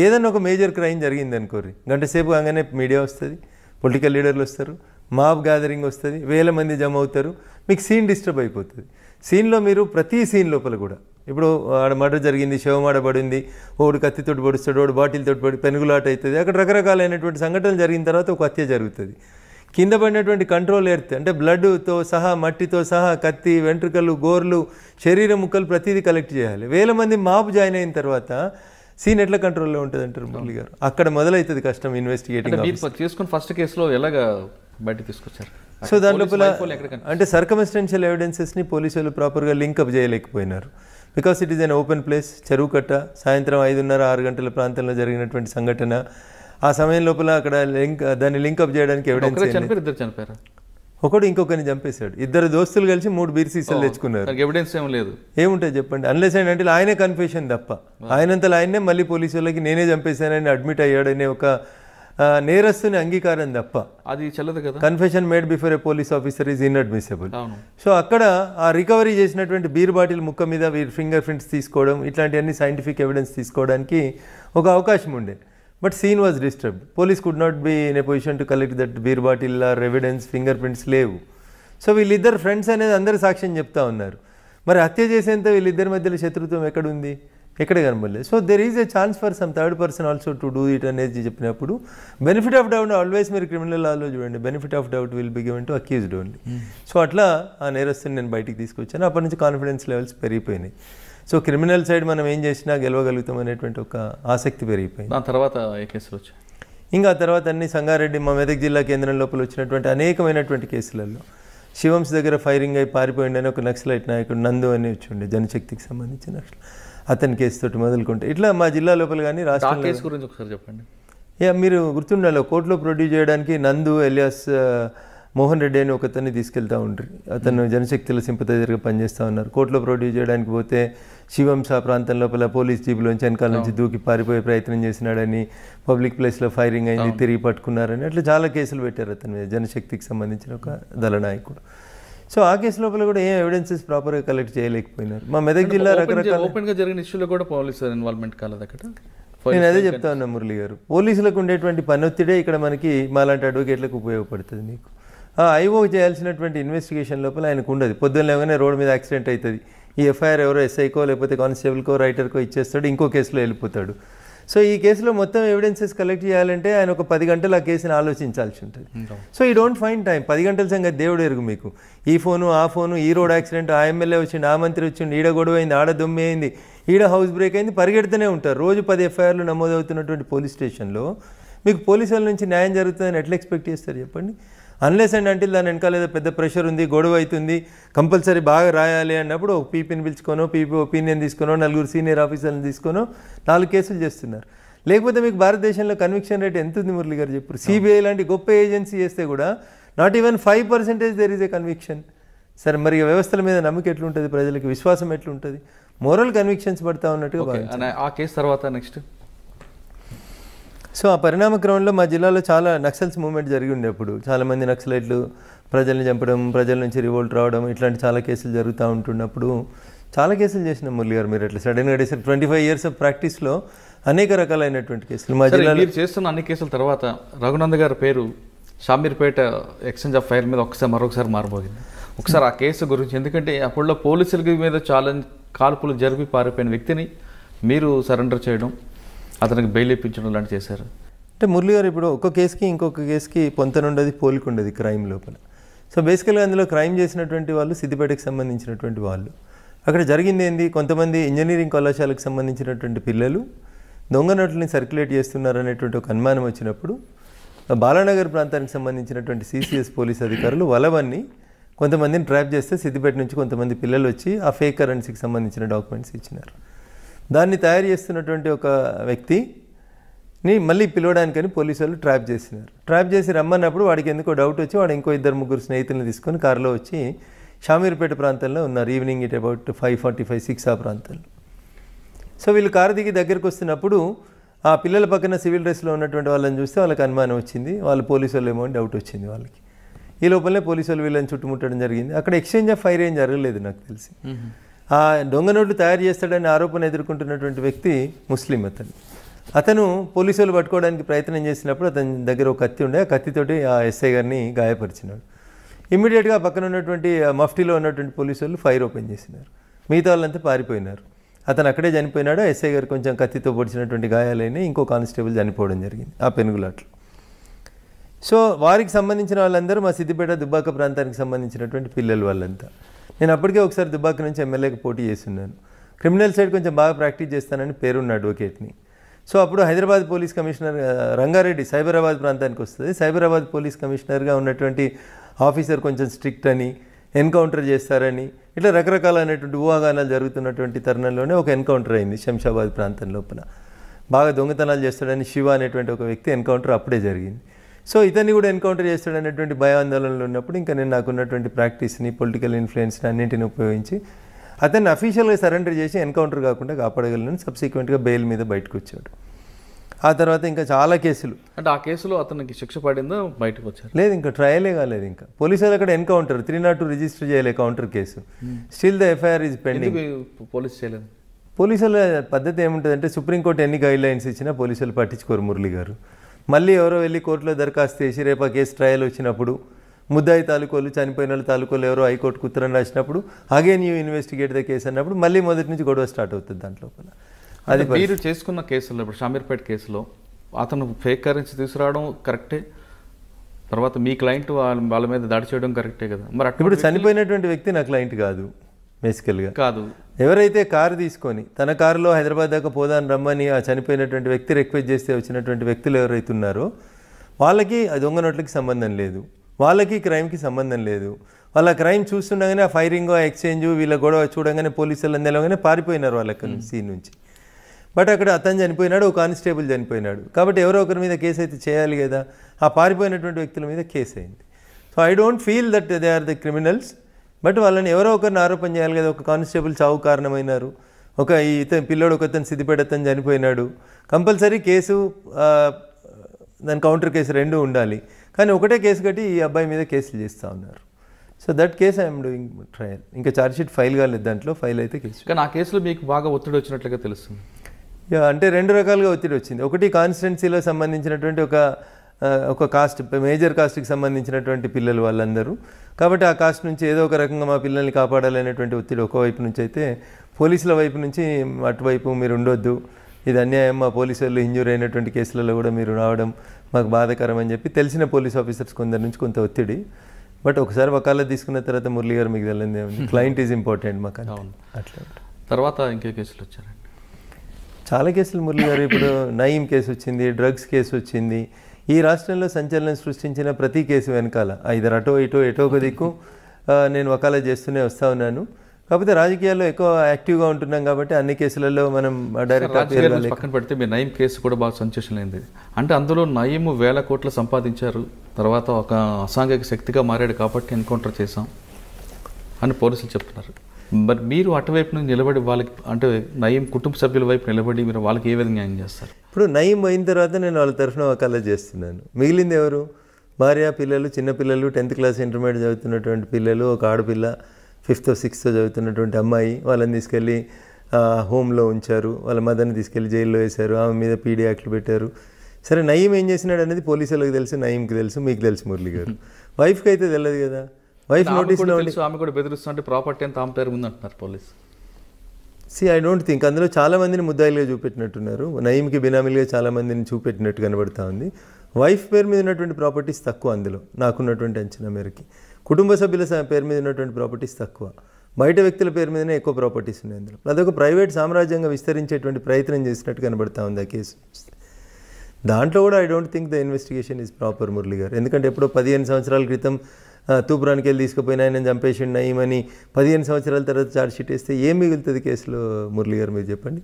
ఏదన్నా ఒక మేజర్ క్రైమ్ జరిగింది అనుకోరి, గంట సేపు కాగానే మీడియా వస్తుంది, పొలిటికల్ లీడర్లు వస్తారు, మాబ్ గ్యాదరింగ్ వస్తుంది, వేల మంది జమ అవుతారు, మీకు సీన్ డిస్టర్బ్ అయిపోతుంది. సీన్లో మీరు ప్రతి సీన్ లోపల కూడా ఇప్పుడు ఆడ మర్డర్ జరిగింది, శవం ఆడబడింది, ఒకడు కత్తితోటి పొడుస్తాడు, ఒకడు బాటిల్తోటి పడి పెనుగులాట అవుతుంది, అక్కడ రకరకాలైనటువంటి సంఘటనలు జరిగిన తర్వాత ఒక హత్య జరుగుతుంది. కింద పడినటువంటి కంట్రోల్ ఎర్త్ అంటే బ్లడ్తో సహా, మట్టితో సహా, కత్తి, వెంట్రుకలు, గోర్లు, శరీర ముక్కలు ప్రతిదీ కలెక్ట్ చేయాలి. వేల మంది మాబ్ జాయిన్ అయిన తర్వాత సీన్ ఎట్లా కంట్రోల్లో ఉంటుంది అంటారు మురళి గారు. అక్కడ మొదలవుతుంది కష్టం ఇన్వెస్టిగేటింగ్. చేసుకుని ఫస్ట్ కేసులో ఎలాగా బయట తీసుకొచ్చారు? సో దాని లోపల అంటే సర్కమ్స్టెన్షియల్ ఎవిడెన్సెస్ని పోలీసులు ప్రాపర్గా లింకప్ చేయలేకపోయినారు. Because it is an open place, చెరువు కట్ట, సాయంత్రం 5:30-6 గంటల ప్రాంతంలో జరిగినటువంటి సంఘటన. ఆ సమయం లోపల అక్కడ దాన్ని లింకప్ చేయడానికి ఎవిడెన్స్. చనిపోయారు, ఒకడు ఇంకొకరిని చంపేశాడు. 2 దోస్తులు కలిసి 3 బీర్ సీసాలు తెచ్చుకున్నారు. ఎవిడెన్స్ ఏం లేదు, ఏముంటుంది చెప్పండి, అన్లెస్ అంటే ఆయనే కన్ఫెషన్ తప్ప. ఆయనంతలో ఆయనే మళ్ళీ పోలీసు వాళ్ళకి నేనే చంపేశానని అడ్మిట్ అయ్యాడనే ఒక నేరస్తుని అంగీకారం తప్ప అది చెల్లదు కదా. Confession made before A police officer is inadmissible. So అక్కడ ఆ రికవరీ చేసినటువంటి బీర్ బాటిల్ ముక్క మీద ఫింగర్ ప్రింట్స్ తీసుకోవడం, ఇట్లాంటివన్నీ సైంటిఫిక్ ఎవిడెన్స్ తీసుకోవడానికి ఒక అవకాశం ఉండే. But scene was disturbed. Police could not be in a position to collect that beer bottle or evidence, finger prints లేవు. సో వీళ్ళిద్దరు ఫ్రెండ్స్ అనేది అందరు సాక్ష్యం చెప్తా ఉన్నారు. మరి హత్య చేసేంత వీళ్ళిద్దరి మధ్యలో శత్రుత్వం ఎక్కడుంది, ఎక్కడ కనబడలేదు. So there is a chance for some third person also to do it అనేది చెప్పినప్పుడు బెనిఫిట్ ఆఫ్ డౌట్ ఆల్వేస్ మీరు క్రిమినల్ లాలో చూడండి, benefit of doubt will be given to accused only. So అట్లా ఆ నేరస్తుని నేను బయటికి తీసుకొచ్చాను. అప్పటి నుంచి కాన్ఫిడెన్స్ లెవెల్స్ పెరిగిపోయినాయి. సో క్రిమినల్ సైడ్ మనం ఏం చేసినా గెలవగలుగుతాం అనేటువంటి ఒక ఆసక్తి పెరిగిపోయింది. దాని తర్వాత ఏ కేసులు వచ్చాయి? ఇంకా ఆ తర్వాత అన్ని సంగారెడ్డి, మా మెదక్ జిల్లా కేంద్రం లోపల వచ్చినటువంటి అనేకమైనటువంటి కేసులలో శివంస్ దగ్గర ఫైరింగ్ అయి పారిపోయిండని ఒక నక్సలైట్ నాయకుడు నందు అని వచ్చి ఉండే, జనశక్తికి సంబంధించిన నక్సల్, అతని కేసుతోటి మొదలుకుంటే ఇట్లా మా జిల్లా లోపల కానీ రాష్ట్రం గురించి ఒకసారి చెప్పండి. మీరు గుర్తుండాలి, కోర్టులో ప్రొడ్యూస్ చేయడానికి నందు ఎలియాస్ మోహన్ రెడ్డి అని ఒకతన్ని తీసుకెళ్తూ ఉంటారు. అతను జనశక్తిలో సింపథైజర్గా పనిచేస్తూ ఉన్నారు. కోర్టులో ప్రొడ్యూస్ చేయడానికి పోతే శివంస్ ఆ ప్రాంతం లోపల పోలీస్ జీబులోంచి వెనకాల నుంచి దూకి పారిపోయే ప్రయత్నం చేసినాడని, పబ్లిక్ ప్లేస్లో ఫైరింగ్ అయింది, తిరిగి పట్టుకున్నారని, అట్లా చాలా కేసులు పెట్టారు అతని మీద, జనశక్తికి సంబంధించిన ఒక దళ నాయకుడు. సో ఆ కేసు లోపల కూడా ఏం ఎవిడెన్సెస్ ప్రాపర్గా కలెక్ట్ చేయలేకపోయినారు. మా మెదక్ జిల్లా రకరకాల ఓపెన్గా జరిగిన ఇష్యూలో కూడా పోలీసు ఇన్వాల్వ్మెంట్ కాలేదు అక్కడ. నేను అదే చెప్తా ఉన్నా మురళి గారు, పోలీసులకు ఉండేటువంటి పనొత్తిడే ఇక్కడ మనకి మాలాంటి అడ్వకేట్లకు ఉపయోగపడుతుంది. మీకు ఐఓ చేయాల్సినటువంటి ఇన్వెస్టిగేషన్ లోపల ఆయనకు ఉండదు. పొద్దున్న లేవగానే రోడ్డు మీద యాక్సిడెంట్ అవుతుంది, ఈ ఎఫ్ఐఆర్ ఎవరో ఎస్ఐకో లేకపోతే కానిస్టేబుల్కో రైటర్కో ఇచ్చేస్తాడు, ఇంకో కేసులో వెళ్ళిపోతాడు. సో ఈ కేసులో మొత్తం ఎవిడెన్సెస్ కలెక్ట్ చేయాలంటే ఆయన ఒక 10 గంటలు ఆ కేసుని ఆలోచించాల్సి ఉంటుంది. సో ఈ డోంట్ ఫైండ్ టైం. 10 గంటల సంగతి దేవుడు ఎరుగు మీకు. ఈ ఫోను, ఆ ఫోను, ఈ రోడ్ యాక్సిడెంట్, ఆ ఎమ్మెల్యే వచ్చిండు, ఆ మంత్రి వచ్చిండు, ఈడ గొడవ అయింది, ఆడ దొమ్మి అయింది, ఈడ హౌస్ బ్రేక్ అయింది, పరిగెడుతూనే ఉంటారు. రోజు 10 ఎఫ్ఐఆర్లు నమోదవుతున్నటువంటి పోలీస్ స్టేషన్లో మీకు పోలీసుల నుంచి న్యాయం జరుగుతుందని ఎట్లా ఎక్స్పెక్ట్ చేస్తారు చెప్పండి? అన్లెస్ అండ్ అంటిల్ దాని వెనకాల ఏదో పెద్ద ప్రెషర్ ఉంది, గొడవ అవుతుంది, కంపల్సరీ బాగా రాయాలి అన్నప్పుడు ఒక పీపీని పిలుచుకోనో, పీపీ ఒపీనియన్ తీసుకునో, 4 సీనియర్ ఆఫీసర్లను తీసుకునో 4 కేసులు చేస్తున్నారు. లేకపోతే మీకు భారతదేశంలో కన్విక్షన్ రేట్ ఎంత ఉంది మురళి గారు చెప్పారు? సిబిఐ లాంటి గొప్ప ఏజెన్సీ చేస్తే కూడా not even 5% there is a conviction. సరే మరి వ్యవస్థల మీద నమ్మకం ఎట్లుంటుంది, ప్రజలకి విశ్వాసం ఎట్లుంటుంది? మోరల్ కన్విక్షన్స్ పడతా ఉన్నట్టుగా. ఆ కేసు తర్వాత నెక్స్ట్ సో ఆ పరిణామ క్రమంలో మా జిల్లాలో చాలా నక్సల్స్ మూవ్మెంట్ జరిగి ఉండేప్పుడు చాలామంది నక్సలైట్లు ప్రజల్ని చంపడం, ప్రజల నుంచి రివోల్ట్ రావడం, ఇట్లాంటి చాలా కేసులు జరుగుతూ ఉంటున్నప్పుడు చాలా కేసులు చేసిన మురళి గారు. మీరు అట్లా సడన్గా 25 years ఆఫ్ ప్రాక్టీస్లో అనేక రకాలైనటువంటి కేసులు మా సరే, జిల్లాలో మీరు చేస్తున్న అన్ని కేసుల తర్వాత రఘునంద్ గారి పేరు షామీర్పేట ఎక్స్చేంజ్ ఆఫ్ ఫైర్ మీద మరొకసారి మారబోగింది. ఒకసారి ఆ కేసు గురించి, ఎందుకంటే అప్పుడులో పోలీసుల మీద చాలా కాల్పులు జరిపి పారిపోయిన వ్యక్తిని మీరు సరెండర్ చేయడం, అతనికి బెయిల్ ఇప్పించడం లాంటి చేశారు. అంటే మురళి గారు ఇప్పుడు ఒక్క కేసుకి ఇంకొక కేసుకి పొంతనుండదు, పోలిక ఉండదు క్రైమ్ లోపల. సో బేసికల్గా అందులో క్రైమ్ చేసినటువంటి వాళ్ళు సిద్దిపేటకి సంబంధించినటువంటి వాళ్ళు. అక్కడ జరిగింది ఏంది, కొంతమంది ఇంజనీరింగ్ కళాశాలకు సంబంధించినటువంటి పిల్లలు దొంగ నోట్లని సర్క్యులేట్ చేస్తున్నారు అనేటువంటి ఒక అనుమానం వచ్చినప్పుడు బాలానగర్ ప్రాంతానికి సంబంధించినటువంటి సిసిఎస్ పోలీస్ అధికారులు వలవన్ని కొంతమందిని ట్రాప్ చేస్తే సిద్దిపేట నుంచి కొంతమంది పిల్లలు వచ్చి ఆ ఫేక్ కరెన్సీకి సంబంధించిన డాక్యుమెంట్స్ ఇచ్చినారు. దాన్ని తయారు చేస్తున్నటువంటి ఒక వ్యక్తిని మళ్ళీ పిలవడానికని పోలీసు వాళ్ళు ట్రాప్ చేసినారు. ట్రాప్ చేసి రమ్మన్నప్పుడు వాడికి ఎందుకో డౌట్ వచ్చి వాడు ఇంకో 2-3 స్నేహితులను తీసుకొని కారులో వచ్చి షామీర్పేట ప్రాంతంలో ఉన్నారు. ఈవినింగ్ ఇట్ అబౌట్ 5:45-6 ఆ ప్రాంతంలో. సో వీళ్ళు కారు దిగి దగ్గరికి వస్తున్నప్పుడు ఆ పిల్లల పక్కన సివిల్ డ్రెస్లో ఉన్నటువంటి వాళ్ళని చూస్తే వాళ్ళకి అనుమానం వచ్చింది, వాళ్ళు పోలీసు వాళ్ళు ఏమో అని డౌట్ వచ్చింది వాళ్ళకి. ఈ లోపలనే పోలీసు వాళ్ళు వీళ్ళని చుట్టుముట్టడం జరిగింది. అక్కడ ఎక్స్చేంజ్ ఆఫ్ ఫైర్ ఏం జరగలేదు నాకు తెలిసి. ఆ దొంగ నోట్లు తయారు చేస్తాడని ఆరోపణ ఎదుర్కొంటున్నటువంటి వ్యక్తి ముస్లిం. అతను పోలీసు వాళ్ళు పట్టుకోవడానికి ప్రయత్నం చేసినప్పుడు అతని దగ్గర ఒక కత్తి ఉండే, ఆ కత్తితోటి ఆ ఎస్ఐ గారిని గాయపరిచినాడు. ఇమ్మీడియట్గా పక్కన ఉన్నటువంటి మఫ్టీలో ఉన్నటువంటి పోలీసు వాళ్ళు ఫైర్ ఓపెన్ చేసినారు. మిగతా వాళ్ళంతా పారిపోయినారు. అతను అక్కడే చనిపోయినాడు. ఎస్ఐ గారు కొంచెం కత్తితో పొడిచినటువంటి గాయాలైనా ఇంకో కానిస్టేబుల్ చనిపోవడం జరిగింది ఆ పెనుగులాట్లు. సో వారికి సంబంధించిన వాళ్ళందరూ మా సిద్దిపేట దుబ్బాక ప్రాంతానికి సంబంధించినటువంటి పిల్లలు వాళ్ళంతా. నేను అప్పటికే ఒకసారి దుబ్బాక నుంచి ఎమ్మెల్యేకి పోటీ చేస్తున్నాను. క్రిమినల్ సైడ్ కొంచెం బాగా ప్రాక్టీస్ చేస్తానని పేరున్న అడ్వకేట్ని. సో అప్పుడు హైదరాబాద్ పోలీస్ కమిషనర్ రంగారెడ్డి సైబరాబాద్ ప్రాంతానికి వస్తుంది. సైబరాబాద్ పోలీస్ కమిషనర్గా ఉన్నటువంటి ఆఫీసర్ కొంచెం స్ట్రిక్ట్ అని, ఎన్కౌంటర్ చేస్తారని, ఇట్లా రకరకాలైనటువంటి ఊహాగానాలు జరుగుతున్నటువంటి తరుణంలోనే ఒక ఎన్కౌంటర్ అయింది శంషాబాద్ ప్రాంతం లోపల. బాగా దొంగతనాలు చేస్తాడని శివ అనేటువంటి ఒక వ్యక్తి ఎన్కౌంటర్ అప్పుడే జరిగింది. సో ఇతన్ని కూడా ఎన్కౌంటర్ చేస్తాడనేటువంటి భయాందోళనలు ఉన్నప్పుడు ఇంకా నేను నాకున్నటువంటి ప్రాక్టీస్ని, పొలిటికల్ ఇన్ఫ్లుయెన్స్ని అన్నింటిని ఉపయోగించి అతన్ని అఫీషియల్గా సరెండర్ చేసి ఎన్కౌంటర్ కాకుండా కాపాడగలను. సబ్సిక్వెంట్గా బెయిల్ మీద బయటకు వచ్చాడు. ఆ తర్వాత ఇంకా చాలా కేసులు. అంటే ఆ కేసులో అతనికి శిక్ష పడిందో బయటకు వచ్చారు? లేదు, ఇంకా ట్రయలే కాలేదు. ఇంకా పోలీసులు అక్కడ ఎన్కౌంటర్ 302 రిజిస్టర్ చేయలే counter case. Still the FIR is pending. Police చేయలేదు. పోలీసుల పద్ధతి ఏముంటుందంటే సుప్రీంకోర్టు ఎన్ని గైడ్ లైన్స్ ఇచ్చినా పోలీసులు పట్టించుకోరు మురళి గారు. మళ్ళీ ఎవరో వెళ్ళి కోర్టులో దరఖాస్తు చేసి రేపు ఆ కేసు ట్రయల్ వచ్చినప్పుడు ముద్దాయి తాలూకోలు, చనిపోయిన వాళ్ళ తాలూకోలు ఎవరో హైకోర్టుకు ఉత్తరం రాసినప్పుడు again you investigate the case అన్నప్పుడు మళ్ళీ మొదటి నుంచి గొడవ స్టార్ట్ అవుతుంది దాంట్లో. అది మీరు చేసుకున్న కేసులో, ఇప్పుడు షామీర్పేట కేసులో అతను ఫేక్ కరెన్సీ తీసుకురావడం కరెక్టే, తర్వాత మీ క్లయింట్ వాళ్ళ మీద దాడి చేయడం కరెక్టే కదా. మరి ఇప్పుడు చనిపోయినటువంటి వ్యక్తి నా క్లయింట్ కాదు, బేసికల్గా కాదు. ఎవరైతే కారు తీసుకొని తన కారులో హైదరాబాద్ దాకా పోదాన్ని రమ్మని ఆ చనిపోయినటువంటి వ్యక్తి రిక్వెస్ట్ చేస్తే వచ్చినటువంటి వ్యక్తులు ఎవరైతే ఉన్నారో వాళ్ళకి ఆ దొంగ నోట్లకి సంబంధం లేదు, వాళ్ళకి క్రైమ్కి సంబంధం లేదు. వాళ్ళ క్రైమ్ చూస్తుండగానే ఆ ఫైరింగ్, ఆ ఎక్స్చేంజ్, వీళ్ళ గొడవ చూడగానే పోలీసులు అందెలగానే పారిపోయినారు వాళ్ళ సీన్ నుంచి. బట్ అక్కడ అతను చనిపోయినాడు, ఒక కానిస్టేబుల్ చనిపోయినాడు. కాబట్టి ఎవరో ఒకరి మీద కేసు అయితే చేయాలి కదా. ఆ పారిపోయినటువంటి వ్యక్తుల మీద కేసు అయింది. So I don't feel that they are the criminals. But వాళ్ళని ఎవరో ఒకరిని ఆరోపణ చేయాలి కదా. ఒక కానిస్టేబుల్ చావు కారణమైనారు, ఒక ఇతను పిల్లోడు ఒకతను సిద్దిపేట అతను చనిపోయినాడు. కంపల్సరీ కేసు, దాని కౌంటర్ కేసు రెండు ఉండాలి. కానీ ఒకటే కేసు కట్టి ఈ అబ్బాయి మీద కేసులు చేస్తూ ఉన్నారు. So that case I'm doing trial. ఇంకా ఛార్జ్షీట్ ఫైల్ కాలేదు, దాంట్లో ఫైల్ అయితే కేసు. కానీ ఆ కేసులో మీకు బాగా ఒత్తిడి వచ్చినట్లుగా తెలుస్తుంది. అంటే రెండు రకాలుగా ఒత్తిడి వచ్చింది. ఒకటి కాన్స్టిట్యున్సీలో సంబంధించినటువంటి ఒక కాస్ట్, మేజర్ కాస్ట్కి సంబంధించినటువంటి పిల్లలు వాళ్ళందరూ. కాబట్టి ఆ కాస్ట్ నుంచి ఏదో ఒక రకంగా మా పిల్లల్ని కాపాడాలనేటువంటి ఒత్తిడి ఒకవైపు నుంచి అయితే, పోలీసుల వైపు నుంచి అటువైపు మీరు ఉండొద్దు, ఇది అన్యాయం, మా పోలీసు వాళ్ళు ఇంజూర్ అయినటువంటి కేసులలో కూడా మీరు రావడం మాకు బాధాకరం అని చెప్పి తెలిసిన పోలీస్ ఆఫీసర్స్ కొందరి నుంచి కొంత ఒత్తిడి. బట్ ఒకసారి వకాలత్ తీసుకున్న తర్వాత మురళి గారు మీకు తెలియదు, క్లయింట్ ఈజ్ ఇంపార్టెంట్ మాకు. అట్లా తర్వాత ఇంకే కేసులు వచ్చారండి? చాలా కేసులు మురళి గారు. ఇప్పుడు నయీం కేసు వచ్చింది, డ్రగ్స్ కేసు వచ్చింది. ఈ రాష్ట్రంలో సంచలనం సృష్టించిన ప్రతి కేసు వెనకాల ఐదర్ అటో ఇటో ఎటో ఒక దిక్కు నేను వకాలత్ చేస్తూనే వస్తూ ఉన్నాను. కాకపోతే రాజకీయాల్లో ఎక్కువ యాక్టివ్గా ఉంటున్నాం కాబట్టి అన్ని కేసులలో మనం డైరెక్ట్ పక్కన పెడితే మీ నయీం కేసు కూడా బాగా సెన్సేషన్ అయింది. అంటే అందులో నయీం 1000 కోట్లు సంపాదించారు, తర్వాత ఒక అసాంఘిక శక్తిగా మారాడు కాబట్టి ఎన్కౌంటర్ చేశాం అని పోలీసులు చెప్తున్నారు. మరి మీరు అటువైపు నుంచి నిలబడి వాళ్ళకి, అంటే నయీం కుటుంబ సభ్యుల వైపు నిలబడి మీరు వాళ్ళకి ఏ విధంగా న్యాయం చేస్తారు? ఇప్పుడు నయీం అయిన తర్వాత నేను వాళ్ళ తరఫున వకాలత్ చేస్తున్నాను. మిగిలింది ఎవరు? భార్య, పిల్లలు, చిన్నపిల్లలు, 10th క్లాస్ ఇంటర్మీడియట్ చదువుతున్నటువంటి పిల్లలు, ఒక ఆడపిల్ల 5th or 6th చదువుతున్నటువంటి అమ్మాయి. వాళ్ళని తీసుకెళ్ళి హోమ్లో ఉంచారు, వాళ్ళ మదర్ని తీసుకెళ్ళి జైల్లో వేశారు, ఆమె మీద పీడీ యాక్ట్లు పెట్టారు. సరే నయీం ఏం చేసినాడు అనేది పోలీసులకు తెలుసు, నయీంకి తెలుసు, మీకు తెలుసు మురళి గారు. వైఫ్కి అయితే తెలియదు కదా. వైఫ్ నోటీస్లో ఆమె కూడా బెదిరిస్తుంటే ప్రాపర్టీ అంతా ఆమె పేరు ఉందంటున్నారు పోలీసు. ఐ డోంట్ థింక్ అందులో చాలామందిని ముద్దాయిలుగా చూపెట్టినట్టున్నారు. నయీంకి బినామీలుగా చాలామందిని చూపెట్టినట్టు కనబడతా ఉంది. వైఫ్ పేరు మీద ఉన్నటువంటి ప్రాపర్టీస్ తక్కువ, అందులో నాకున్నటువంటి అంచనా మేరకి కుటుంబ సభ్యుల పేరు మీద ఉన్నటువంటి ప్రాపర్టీస్ తక్కువ, బయట వ్యక్తుల పేరు మీదనే ఎక్కువ ప్రాపర్టీస్ ఉన్నాయి అందులో. అదొక ప్రైవేట్ సామ్రాజ్యంగా విస్తరించేటువంటి ప్రయత్నం చేసినట్టు కనబడతా ఉంది ఆ కేసు. దాంట్లో కూడా I don't think the investigation is proper Murali గారు. ఎందుకంటే ఎప్పుడో 15 సంవత్సరాల క్రితం తూపురానికి వెళ్ళి తీసుకుపోయినా ఆయన చంపేసిండు నయీమని 15 సంవత్సరాల తర్వాత ఛార్జ్షీట్ వేస్తే ఏం మిగులుతుంది కేసులో మురళి గారు మీరు చెప్పండి.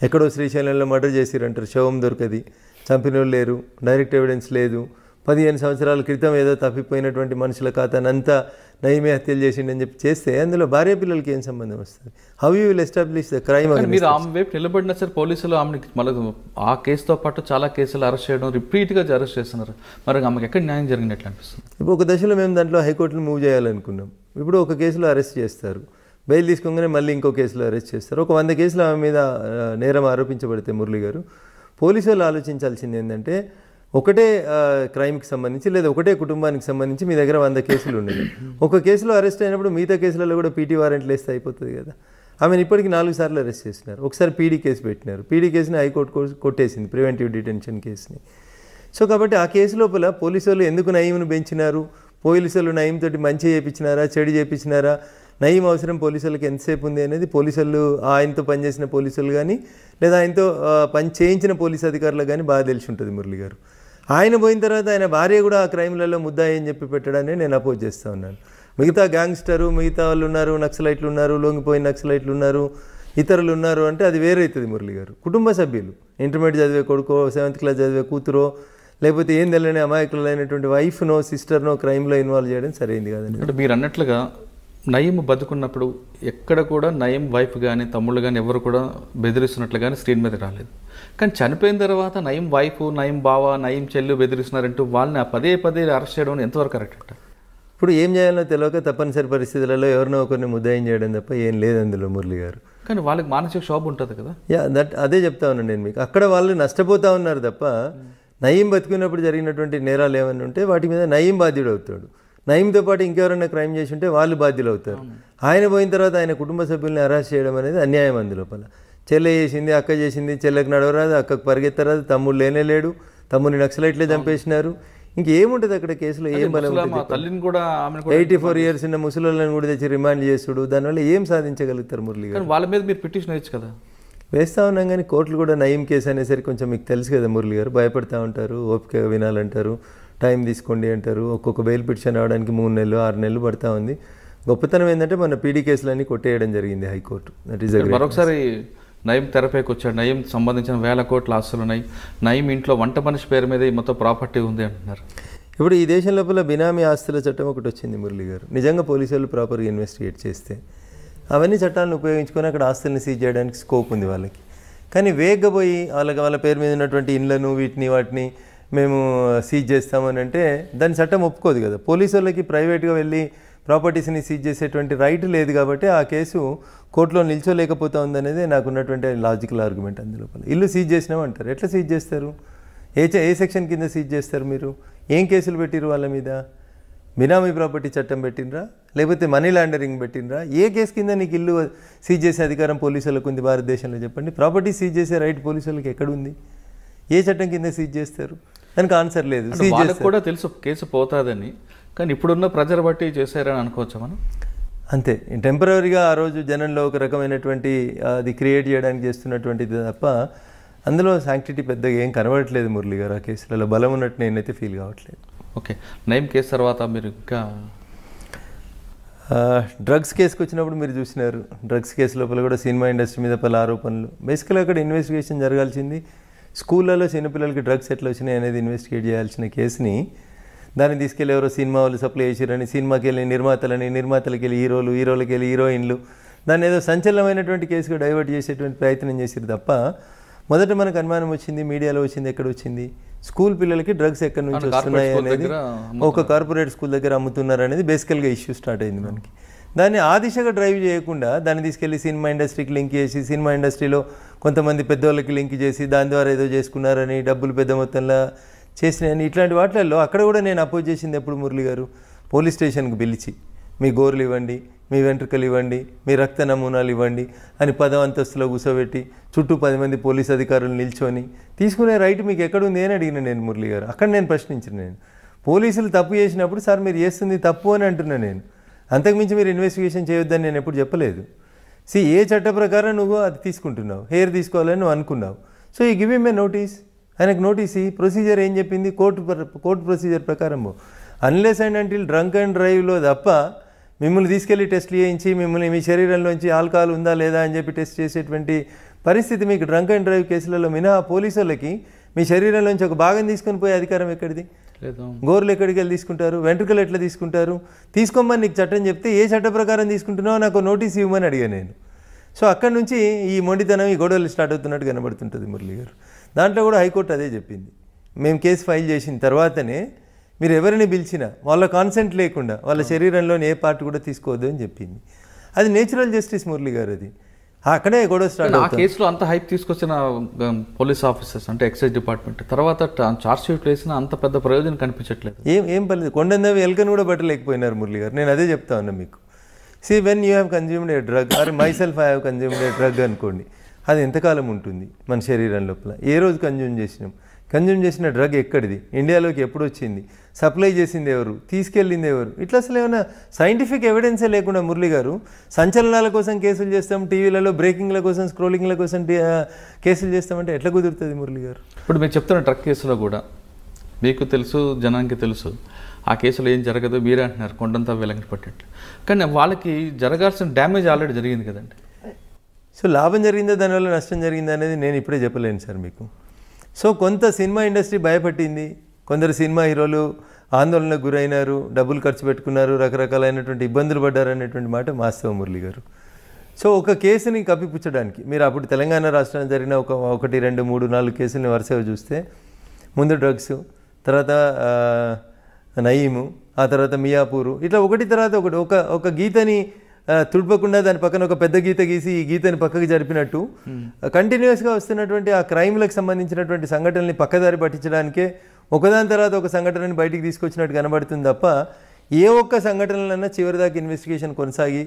ఎక్కడో శ్రీశైలంలో మర్డర్ చేసిరంటారు, శవం దొరకది, చంపిన వాళ్ళు లేరు, డైరెక్ట్ ఎవిడెన్స్ లేదు. 15 సంవత్సరాల క్రితం ఏదో తప్పిపోయినటువంటి మనుషుల ఖాతానంతా నయీమే హత్యలు చేసిండని చెప్పి చేస్తే అందులో భార్య పిల్లలకి ఏం సంబంధం వస్తుంది? How you will establish the crime? మీరు ఆమె వైపు నిలబడినా సరే పోలీసులు ఆమెకి మళ్ళీ ఆ కేసుతో పాటు చాలా కేసులు అరెస్ట్ చేయడం, రిపీట్గా అరెస్ట్ చేస్తున్నారు. మరి ఆమెకి ఎక్కడ న్యాయం జరిగినట్లు అనిపిస్తుంది? ఇప్పుడు ఒక దశలో మేము దాంట్లో హైకోర్టును మూవ్ చేయాలనుకున్నాం. ఇప్పుడు ఒక కేసులో అరెస్ట్ చేస్తారు, బెయిల్ తీసుకోగానే మళ్ళీ ఇంకో కేసులో అరెస్ట్ చేస్తారు. ఒక 100 కేసులు ఆమె మీద నేరం ఆరోపించబడితే మురళి గారు, పోలీసు వాళ్ళు ఆలోచించాల్సింది ఏంటంటే ఒకటే క్రైమ్కి సంబంధించి లేదా ఒకటే కుటుంబానికి సంబంధించి మీ దగ్గర 100 కేసులు ఉన్నాయి. ఒక కేసులో అరెస్ట్ అయినప్పుడు మిగతా కేసులలో కూడా పీటీ వారెంట్లు వేస్తే అయిపోతుంది కదా. ఆమెను ఇప్పటికి 4 సార్లు అరెస్ట్ చేసినారు. ఒకసారి పీడీ కేసు పెట్టినారు, పీడీ కేసుని హైకోర్టు కొట్టేసింది, ప్రివెంటివ్ డిటెన్షన్ కేసుని. సో కాబట్టి ఆ కేసు లోపల పోలీసు వాళ్ళు ఎందుకు నయీంను పెంచినారు, పోలీసు వాళ్ళు నయీం తోటి మంచి చేయించినారా చెడు చేయించినారా, నయీం అవసరం పోలీసులకు ఎంతసేపు ఉంది అనేది పోలీసులు ఆయనతో పనిచేసిన పోలీసులు కానీ లేదా ఆయనతో పని చేయించిన పోలీసు అధికారులకు కానీ బాగా తెలిసి ఉంటుంది మురళి గారు. ఆయన పోయిన తర్వాత ఆయన భార్య కూడా ఆ క్రైమ్లలో ముద్దాయి అని చెప్పి పెట్టడాన్ని నేను అపోజ్ చేస్తూ ఉన్నాను. మిగతా గ్యాంగ్స్టరు, మిగతా వాళ్ళు ఉన్నారు, నక్సలైట్లు ఉన్నారు, లొంగిపోయిన నక్సలైట్లు ఉన్నారు, ఇతరులు ఉన్నారు అంటే అది వేరే అవుతుంది మురళి గారు. కుటుంబ సభ్యులు, ఇంటర్మీడియట్ చదివే కొడుకో, 7th క్లాస్ చదివే కూతురో, లేకపోతే ఏం తెలియని అమాయకులైనటువంటి వైఫ్నో సిస్టర్నో క్రైమ్లో ఇన్వాల్వ్ చేయడం సరైంది కాదండి. అంటే మీరు అన్నట్లుగా నయీం బతుకున్నప్పుడు ఎక్కడ కూడా నయీం వైఫ్ కానీ తమ్ముళ్ళు కానీ ఎవరు కూడా బెదిరిస్తున్నట్లు కానీ స్క్రీన్ మీద రాలేదు. కానీ చనిపోయిన తర్వాత నయీం వైఫ్, నయీం బావ, నయీం చెల్లు బెదిరిస్తున్నారంటూ వాళ్ళని పదే అరెస్ట్ చేయడం ఎంతవరకు కరెక్ట్ అంట? ఇప్పుడు ఏం చేయాలో తెలియక తప్పనిసరి పరిస్థితులలో ఎవరినో ఒకరిని ముద్దాయం చేయడం తప్ప ఏం లేదు అందులో మురళి గారు. కానీ వాళ్ళకి మానసిక క్షోభ ఉంటుంది కదా. అదే చెప్తా ఉన్నాను నేను మీకు. అక్కడ వాళ్ళు నష్టపోతూ ఉన్నారు తప్ప నయీం బతుకున్నప్పుడు జరిగినటువంటి నేరాలు ఏమైనా ఉంటే వాటి మీద నయీం బాధ్యుడు అవుతాడు. నయీంతో పాటు ఇంకెవరైనా క్రైమ్ చేసి ఉంటే వాళ్ళు బాధ్యులు అవుతారు. ఆయన పోయిన తర్వాత ఆయన కుటుంబ సభ్యుల్ని అరెస్ట్ చేయడం అనేది అన్యాయం. అందులోపల చెల్లె చేసింది, అక్క చేసింది, చెల్లెకి నడవరాదు, అక్కకు పరిగెత్తరాదు, తమ్ముడు లేనే లేడు, తమ్ముడిని నక్సలైట్లే చంపేసినారు, ఇంకేముంటుంది అక్కడ కేసులో? ఏం బలం? 84 years ఉన్న ముసలిళ్ళని కూడా తెచ్చి రిమాండ్ చేసుడు, దానివల్ల ఏం సాధించగలుగుతారు మురళి గారు? వాళ్ళ మీద మీరు పిటిషన్ వేయచ్చు కదా. వేస్తూ ఉన్నాం కానీ కోర్టులు కూడా నయీం కేసు అనేసరికి కొంచెం మీకు తెలుసు కదా మురళి గారు, భయపడతా ఉంటారు, ఓపిక వినాలంటారు, టైం తీసుకోండి అంటారు. ఒక్కొక్క బెయిల్ పిటిషన్ రావడానికి 3 నెలలు 6 నెలలు పడతా ఉంది. గొప్పతనం ఏంటంటే మన పీడీ కేసులన్నీ కొట్టేయడం జరిగింది హైకోర్టు. దట్ ఈస్ మరొకసారి నయీం తెరపైకి వచ్చాడు. నయీం సంబంధించిన 1000 కోట్ల ఆస్తులు ఉన్నాయి. నయీం ఇంట్లో వంట మనిషి పేరు మీద మొత్తం ప్రాపర్టీ ఉంది అంటున్నారు. ఇప్పుడు ఈ దేశం లోపల బినామీ ఆస్తుల చట్టం ఒకటి వచ్చింది మురళి గారు. నిజంగా పోలీసులు ప్రాపర్గా ఇన్వెస్టిగేట్ చేస్తే అవన్నీ చట్టాలను ఉపయోగించుకొని అక్కడ ఆస్తుల్ని సీజ్ చేయడానికి స్కోప్ ఉంది వాళ్ళకి. కానీ వేగగా పోయి వాళ్ళ పేరు మీద ఉన్నటువంటి ఇండ్లను వాటిని మేము సీజ్ చేస్తామని అంటే దాని చట్టం ఒప్పుకోదు కదా. పోలీసు వాళ్ళకి ప్రైవేట్గా వెళ్ళి ప్రాపర్టీస్ని సీజ్ చేసేటువంటి రైట్ లేదు కాబట్టి ఆ కేసు కోర్టులో నిల్చోలేకపోతా ఉందనేది నాకున్నటువంటి లాజికల్ ఆర్గ్యుమెంట్. అందులోపల ఇల్లు సీజ్ చేసినామంటారు, ఎట్లా సీజ్ చేస్తారు? ఏ సెక్షన్ కింద సీజ్ చేస్తారు? మీరు ఏం కేసులు పెట్టిరు వాళ్ళ మీద? బినామీ ప్రాపర్టీ చట్టం పెట్టినరా, లేకపోతే మనీ లాండరింగ్ పెట్టినరా? ఏ కేసు కింద నీకు ఇల్లు సీజ్ చేసే అధికారం పోలీసులకు ఉంది భారతదేశంలో? చెప్పండి. ప్రాపర్టీ సీజ్ చేసే రైట్ పోలీసులకు ఎక్కడుంది? ఏ చట్టం కింద సీజ్ చేస్తారు? దానికి ఆన్సర్ లేదు. వాళ్ళకి కూడా తెలుసు కేసు పోతాదని, కానీ ఇప్పుడున్న ప్రజలు బట్టి చేశారని అనుకోవచ్చా మనం? అంతే, టెంపరీగా ఆ రోజు జనంలో ఒక రకమైనటువంటి అది క్రియేట్ చేయడానికి చేస్తున్నటువంటిది తప్ప అందులో శాంక్టిటీ పెద్దగా ఏం కనబడట్లేదు మురళి గారు. ఆ కేసులలో బలం ఉన్నట్టు నేనైతే ఫీల్ కావట్లేదు. ఓకే, నయీం కేసు తర్వాత మీరు ఇంకా డ్రగ్స్ కేసుకు వచ్చినప్పుడు మీరు చూసినారు. డ్రగ్స్ కేసు లోపల కూడా సినిమా ఇండస్ట్రీ మీద పలు ఆరోపణలు. బేసికల్గా అక్కడ ఇన్వెస్టిగేషన్ జరగాల్సింది స్కూళ్ళలో చిన్నపిల్లలకి డ్రగ్స్ ఎట్లా వచ్చినాయి అనేది ఇన్వెస్టిగేట్ చేయాల్సిన కేసుని దాన్ని తీసుకెళ్ళి ఎవరో సినిమా వాళ్ళు సప్లై చేసిరని, సినిమాకి వెళ్ళి నిర్మాతలకి వెళ్ళి హీరోలకి వెళ్ళి హీరోయిన్లు, దాన్ని ఏదో సంచలనమైనటువంటి కేసుగా డైవర్ట్ చేసేటువంటి ప్రయత్నం చేసిరు తప్ప మొదట మనకు అనుమానం వచ్చింది మీడియాలో వచ్చింది, ఎక్కడ వచ్చింది? స్కూల్ పిల్లలకి డ్రగ్స్ ఎక్కడి నుంచి వస్తున్నాయి అనేది ఒక కార్పొరేట్ స్కూల్ దగ్గర అమ్ముతున్నారు అనేది బేసికల్గా ఇష్యూ స్టార్ట్ అయింది మనకి. దాన్ని ఆ దిశగా డ్రైవ్ చేయకుండా దాన్ని తీసుకెళ్ళి సినిమా ఇండస్ట్రీకి లింక్ చేసి సినిమా ఇండస్ట్రీలో కొంతమంది పెద్దవాళ్ళకి లింక్ చేసి దాని ద్వారా ఏదో చేసుకున్నారని డబ్బులు పెద్ద మొత్తంలో చేసినాయని ఇట్లాంటి వాటిల్లో అక్కడ కూడా నేను అపోజ్ చేసింది ఎప్పుడు మురళి గారు పోలీస్ స్టేషన్కి పిలిచి మీ గోర్లు ఇవ్వండి, మీ వెంట్రుకలు ఇవ్వండి, మీ రక్త నమూనాలు ఇవ్వండి అని 10వ అంతస్తులో కూర్చోబెట్టి చుట్టూ 10 మంది పోలీస్ అధికారులు నిల్చొని తీసుకునే రైట్ మీకు ఎక్కడుంది అని అడిగిన నేను మురళి గారు. అక్కడ నేను ప్రశ్నించిన నేను పోలీసులు తప్పు చేసినప్పుడు సార్ మీరు చేస్తుంది తప్పు అని అంటున్నా నేను. అంతకుమించి మీరు ఇన్వెస్టిగేషన్ చేయొద్దని నేను ఎప్పుడు చెప్పలేదు. ఏ చట్ట ప్రకారం నువ్వు అది తీసుకుంటున్నావు, హెయిర్ తీసుకోవాలని నువ్వు అనుకున్నావు. సో ఈ గివ్ హిమ్ ఏ నోటీస్, ఆయనకు నోటీస్ ఈ ప్రొసీజర్ ఏం చెప్పింది కోర్టు ప్రొసీజర్ ప్రకారం unless and until drunk and డ్రైవ్లో తప్ప మిమ్మల్ని తీసుకెళ్ళి టెస్ట్లు చేయించి మిమ్మల్ని మీ శరీరంలోంచి ఆల్కహాల్ ఉందా లేదా అని చెప్పి టెస్ట్ చేసేటువంటి పరిస్థితి మీకు డ్రంక్ అండ్ డ్రైవ్ కేసులలో మినహా పోలీసు వాళ్ళకి మీ శరీరంలోంచి ఒక భాగం తీసుకొని పోయే అధికారం ఎక్కడిది? గోర్లు ఎక్కడికి వెళ్ళి తీసుకుంటారు, వెంట్రుకలు ఎట్లా తీసుకుంటారు? తీసుకోమని నీకు చట్టం చెప్తే ఏ చట్ట ప్రకారం తీసుకుంటున్నావో నాకు నోటీస్ ఇవ్వమని అడిగాను నేను. సో అక్కడి నుంచి ఈ మొండితనం ఈ గొడవలు స్టార్ట్ అవుతున్నట్టు కనబడుతుంటుంది మురళి గారు. దాంట్లో కూడా హైకోర్టు అదే చెప్పింది, మేము కేసు ఫైల్ చేసిన తర్వాతనే మీరు ఎవరిని పిలిచినా వాళ్ళ కాన్సెంట్ లేకుండా వాళ్ళ శరీరంలోని ఏ పార్ట్ కూడా తీసుకోవద్దు అని చెప్పింది. అది నేచురల్ జస్టిస్ మురళి గారు. అది అక్కడే గొడవ స్టార్ట్ ఆ కేసులో అంత హైప్ తీసుకొచ్చిన పోలీస్ ఆఫీసర్స్ అంటే ఎక్సైజ్ డిపార్ట్మెంట్ తర్వాత ఛార్జ్ షీట్ వేసిన అంత పెద్ద ప్రయోజనం కనిపించట్లేదు. ఏం పర్లేదు, కొండందవి ఎల్కను కూడా బట్టలేకపోయినారు మురళి గారు. నేను అదే చెప్తా ఉన్నా మీకు. When you have consumed a drug or myself I have consumed a drug అనుకోండి, అది ఎంతకాలం ఉంటుంది మన శరీరం లోపల? ఏ రోజు కన్జ్యూమ్ చేసిన డ్రగ్ ఎక్కడిది, ఇండియాలోకి ఎప్పుడు వచ్చింది, సప్లై చేసింది ఎవరు, తీసుకెళ్ళింది ఎవరు? ఇట్లా అసలు ఏమైనా సైంటిఫిక్ ఎవిడెన్సే లేకుండా మురళి గారు సంచలనాల కోసం కేసులు చేస్తాం, టీవీలలో బ్రేకింగ్ల కోసం స్క్రోలింగ్ల కోసం కేసులు చేస్తామంటే ఎట్లా కుదురుతుంది మురళి గారు? ఇప్పుడు మీరు చెప్తున్న డ్రగ్ కేసులో కూడా మీకు తెలుసు, జనానికి తెలుసు ఆ కేసులో ఏం జరగదు, మీరే అంటున్నారు కొండంతా వెలంగి పట్టేట్లు. కానీ వాళ్ళకి జరగాల్సిన డ్యామేజ్ ఆల్రెడీ జరిగింది కదండి. సో లాభం జరిగిందా దానివల్ల నష్టం జరిగిందా అనేది నేను ఇప్పుడే చెప్పలేను సార్ మీకు. సో కొంత సినిమా ఇండస్ట్రీ భయపట్టింది, కొందరు సినిమా హీరోలు ఆందోళనకు గురైనారు, డబ్బులు ఖర్చు పెట్టుకున్నారు, రకరకాలైనటువంటి ఇబ్బందులు పడ్డారు అనేటువంటి మాట వాస్తవం మురళి గారు. సో ఒక కేసుని కప్పిపుచ్చడానికి మీరు అప్పుడు తెలంగాణ రాష్ట్రంలో జరిగిన 1, 2, 3, 4 కేసుల్ని వరుసగా చూస్తే ముందు డ్రగ్స్, తర్వాత నయీము, ఆ తర్వాత మియాపూరు, ఇట్లా ఒకటి తర్వాత ఒకటి ఒక గీతని తుడపకుండా దాని పక్కన ఒక పెద్ద గీత గీసి ఈ గీతని పక్కకి జరిపినట్టు కంటిన్యూస్గా వస్తున్నటువంటి ఆ క్రైమ్లకు సంబంధించినటువంటి సంఘటనల్ని పక్కదారి పట్టించడానికే ఒకదాని తర్వాత ఒక సంఘటనని బయటికి తీసుకొచ్చినట్టు కనబడుతుంది తప్ప ఏ ఒక్క సంఘటనలన్నా చివరిదాకా ఇన్వెస్టిగేషన్ కొనసాగి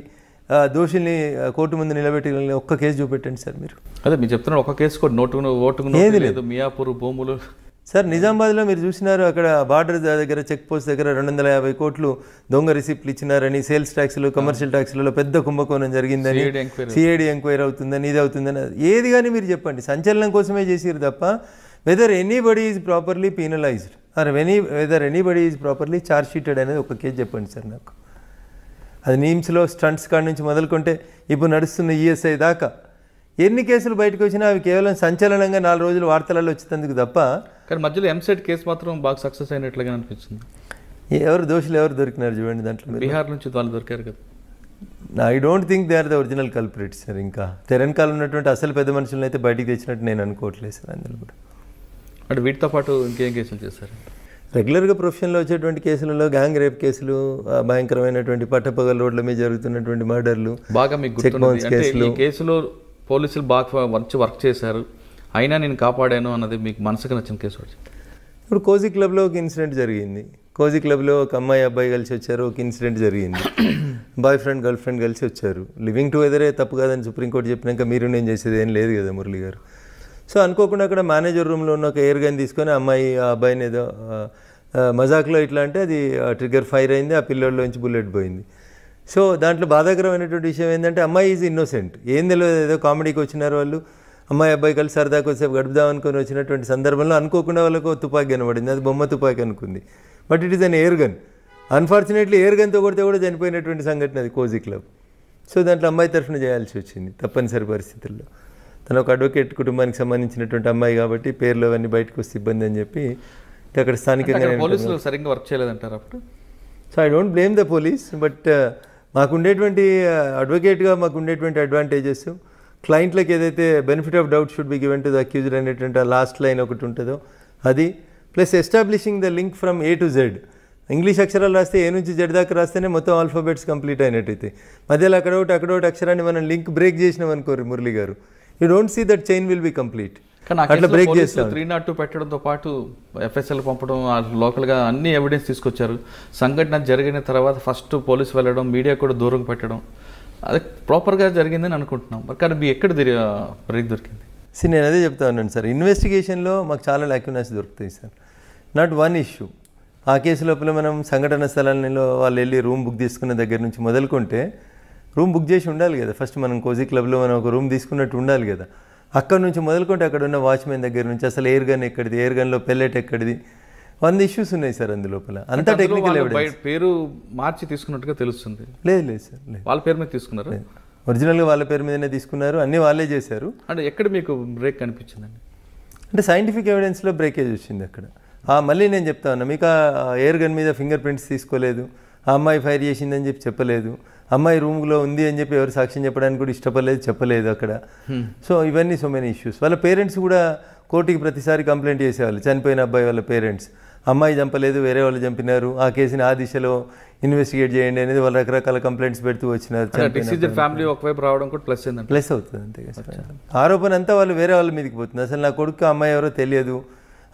దోషుల్ని కోర్టు ముందు నిలబెట్టి ఒక్క కేసు చూపెట్టండి సార్ మీరు. అదే మీరు చెప్తున్నారు ఒక కేసు కూడా ఓటుకు లేదు, మియాపూర్ భూములు సార్. నిజామాబాద్లో మీరు చూసినారు, అక్కడ బార్డర్ దగ్గర చెక్ పోస్ట్ దగ్గర 250 కోట్లు దొంగ రిసిప్ట్లు ఇచ్చినారని, సేల్స్ ట్యాక్స్లు, కమర్షియల్ ట్యాక్స్లలో పెద్ద కుంభకోణం జరిగిందని, సిఐడి ఎంక్వైరీ అవుతుందని, ఇది అవుతుందని, ఏది కానీ మీరు చెప్పండి. సంచలనం కోసమే చేసిరు తప్ప whether anybody is properly penalised or whether anybody is properly charge sheeted అనేది ఒక కేసు చెప్పండి సార్ నాకు. అది నీమ్స్లో స్టంట్స్ కాడ నుంచి మొదలుకుంటే ఇప్పుడు నడుస్తున్న ఈఎస్ఐ దాకా ఎన్ని కేసులు బయటకు వచ్చినా అవి కేవలం సంచలనంగా 4 రోజులు వార్తలలో వచ్చేందుకు తప్ప. కానీ మధ్యలో ఎంసెట్ కేసు మాత్రం బాగా సక్సెస్ అయినట్లుగా అనిపిస్తుంది. ఎవరు దోషులు ఎవరు దొరికినారు చూడండి దాంట్లో. బీహార్ నుంచి వాళ్ళు దొరికారు కదా. I don't think they are the original culprits sir. ఇంకా తెలంగాణ ఉన్నటువంటి అసలు పెద్ద మనుషులను అయితే బయటికి తెచ్చినట్టు నేను అనుకోవట్లేదు సార్. అందులో కూడా అంటే వీటితో పాటు ఇంకేం కేసులు చేస్తారు? రెగ్యులర్గా ప్రొఫెషన్లో వచ్చేటువంటి కేసులలో గ్యాంగ్ రేప్ కేసులు, భయంకరమైనటువంటి పట్టపగల రోడ్ల మీద జరుగుతున్నటువంటి మర్డర్లు, బాగా మీకు కేసులు. ఈ కేసులో పోలీసులు బాగా మంచి వర్క్ చేశారు, అయినా నేను కాపాడాను అన్నది మీకు మనసుకు నచ్చిన కేసు వచ్చి? ఇప్పుడు కోజీ క్లబ్లో ఒక ఇన్సిడెంట్ జరిగింది. కోజీ క్లబ్లో ఒక అమ్మాయి అబ్బాయి కలిసి వచ్చారు, ఒక ఇన్సిడెంట్ జరిగింది. బాయ్ ఫ్రెండ్ గర్ల్ ఫ్రెండ్ కలిసి వచ్చారు. లివింగ్ టుగెదరే తప్పు కాదని సుప్రీంకోర్టు చెప్పినాక మీరు నేను చేసేది ఏం లేదు కదా మురళి గారు. సో అనుకోకుండా అక్కడ మేనేజర్ రూమ్లో ఉన్న ఒక ఎయిర్ గన్ తీసుకొని అమ్మాయి ఆ అబ్బాయిని ఏదో మజాక్లో ఇట్లా అంటే అది ట్రిగ్గర్ ఫైర్ అయింది, ఆ పిల్లోడ్లోంచి బుల్లెట్ పోయింది. సో దాంట్లో బాధాకరమైనటువంటి విషయం ఏంటంటే అమ్మాయి ఈజ్ ఇన్నోసెంట్, ఏం తెలియదు, ఏదో కామెడీకి వచ్చినారు వాళ్ళు, అమ్మాయి అబ్బాయి కలిసి సరదాకు వచ్చేపు గడుపుదాం అనుకొని వచ్చినటువంటి సందర్భంలో అనుకోకుండా వాళ్ళకు తుపాకీ కనబడింది. అది బొమ్మ తుపాకీ అనుకుంది, but it is an air gun. Unfortunately air గన్తో కొడితే కూడా చనిపోయినటువంటి సంఘటన అది కోజీ క్లబ్. సో దాంట్లో అమ్మాయి తరఫున చేయాల్సి వచ్చింది తప్పనిసరి పరిస్థితుల్లో. తను ఒక అడ్వకేట్ కుటుంబానికి సంబంధించినటువంటి అమ్మాయి కాబట్టి పేర్లు అవన్నీ బయటకు వస్తే ఇబ్బంది అని చెప్పి అక్కడ స్థానికంగా పోలీసులు సరిగ్గా వర్క్ చేయలేదంటారు అప్పుడు. So I don't blame the police, but మాకుండేటువంటి అడ్వకేట్గా మాకుండేటువంటి అడ్వాంటేజెస్, క్లయింట్లకు ఏదైతే benefit of doubt should be given to the accused అనేటువంటి ఆ లాస్ట్ లైన్ ఒకటి ఉంటుందో అది, plus establishing the link from A to Z. English అక్షరాలు రాస్తే ఏ నుంచి జెడ్ దాకా రాస్తేనే మొత్తం ఆల్ఫాబెట్స్ కంప్లీట్ అయినట్టయితే మధ్యలో అక్కడొకటి అక్షరాన్ని మనం లింక్ బ్రేక్ చేసినాం అనుకోరు Murali garu, you don't see that chain will be complete. అట్లా బ్రేక్ చేస్తాం. 302 పెట్టడంతో పాటు ఎఫ్ఎస్ఎల్ పంపడం, లోకల్గా అన్ని ఎవిడెన్స్ తీసుకొచ్చారు. సంఘటన జరిగిన తర్వాత ఫస్ట్ పోలీసు వెళ్ళడం, మీడియా కూడా దూరం పెట్టడం, అది ప్రాపర్గా జరిగిందని అనుకుంటున్నాం. కానీ మీ ఎక్కడ బ్రేక్ దొరికింది? నేను అదే చెప్తా ఉన్నాను సార్, ఇన్వెస్టిగేషన్లో మాకు చాలా లాక్యునస్ దొరుకుతాయి సార్. Not one issue. ఆ కేసు లోపల మనం సంఘటన స్థలాల్లో వాళ్ళు వెళ్ళి రూమ్ బుక్ తీసుకున్న దగ్గర నుంచి మొదలుకుంటే, రూమ్ బుక్ చేసి ఉండాలి కదా ఫస్ట్. మనం కోజీ క్లబ్లో మనం ఒక రూమ్ తీసుకున్నట్టు ఉండాలి కదా. అక్కడ నుంచి మొదలుకుంటే అక్కడ ఉన్న వాచ్మెన్ దగ్గర నుంచి అసలు ఎయిర్ గన్ ఎక్కడిది, ఎయిర్ గన్లో పెల్లెట్ ఎక్కడిది, 100 ఇష్యూస్ ఉన్నాయి సార్ అందులోపల. అంతా టెక్నికల్ ఎవిడెన్స్. పేరు మార్చి తీసుకున్నట్టుగా తెలుస్తుంది. లేదు సార్, లేదు. వాళ్ళ పేరు మీద తీసుకున్నారు. ఒరిజినల్గా వాళ్ళ పేరు మీదనే తీసుకున్నారు, అన్నీ వాళ్ళే చేశారు. అంటే ఎక్కడ మీకు బ్రేక్ కనిపించిందండి? అంటే సైంటిఫిక్ ఎవిడెన్స్లో బ్రేకేజ్ వచ్చింది అక్కడ. మళ్ళీ నేను చెప్తా ఉన్నా, మీకు ఆ ఎయిర్ గన్ మీద ఫింగర్ ప్రింట్స్ తీసుకోలేదు, ఆ అమ్మాయి ఫైర్ చేసిందని చెప్పి చెప్పలేదు, అమ్మాయి రూమ్లో ఉంది అని చెప్పి ఎవరు సాక్ష్యం చెప్పడానికి కూడా చెప్పలేదు అక్కడ. సో ఇవన్నీ సో మెనీ ఇష్యూస్. వాళ్ళ పేరెంట్స్ కూడా కోర్టుకి ప్రతిసారి కంప్లైంట్ చేసేవాళ్ళు, చనిపోయిన అబ్బాయి వాళ్ళ పేరెంట్స్. అమ్మాయి చంపలేదు, వేరే వాళ్ళు చంపినారు, ఆ కేసుని ఆ దిశలో ఇన్వెస్టిగేట్ చేయండి అనేది వాళ్ళు రకరకాల కంప్లైంట్స్ పెడుతూ వచ్చినారు. ఫ్యామిలీ ఒకవైపు రావడం కూడా ప్లస్ అవుతుంది అంతే కదా. ఆరోపణ అంతా వాళ్ళు వేరే వాళ్ళ మీదకి పోతుంది. అసలు నా కొడుకు అమ్మాయి ఎవరో తెలియదు,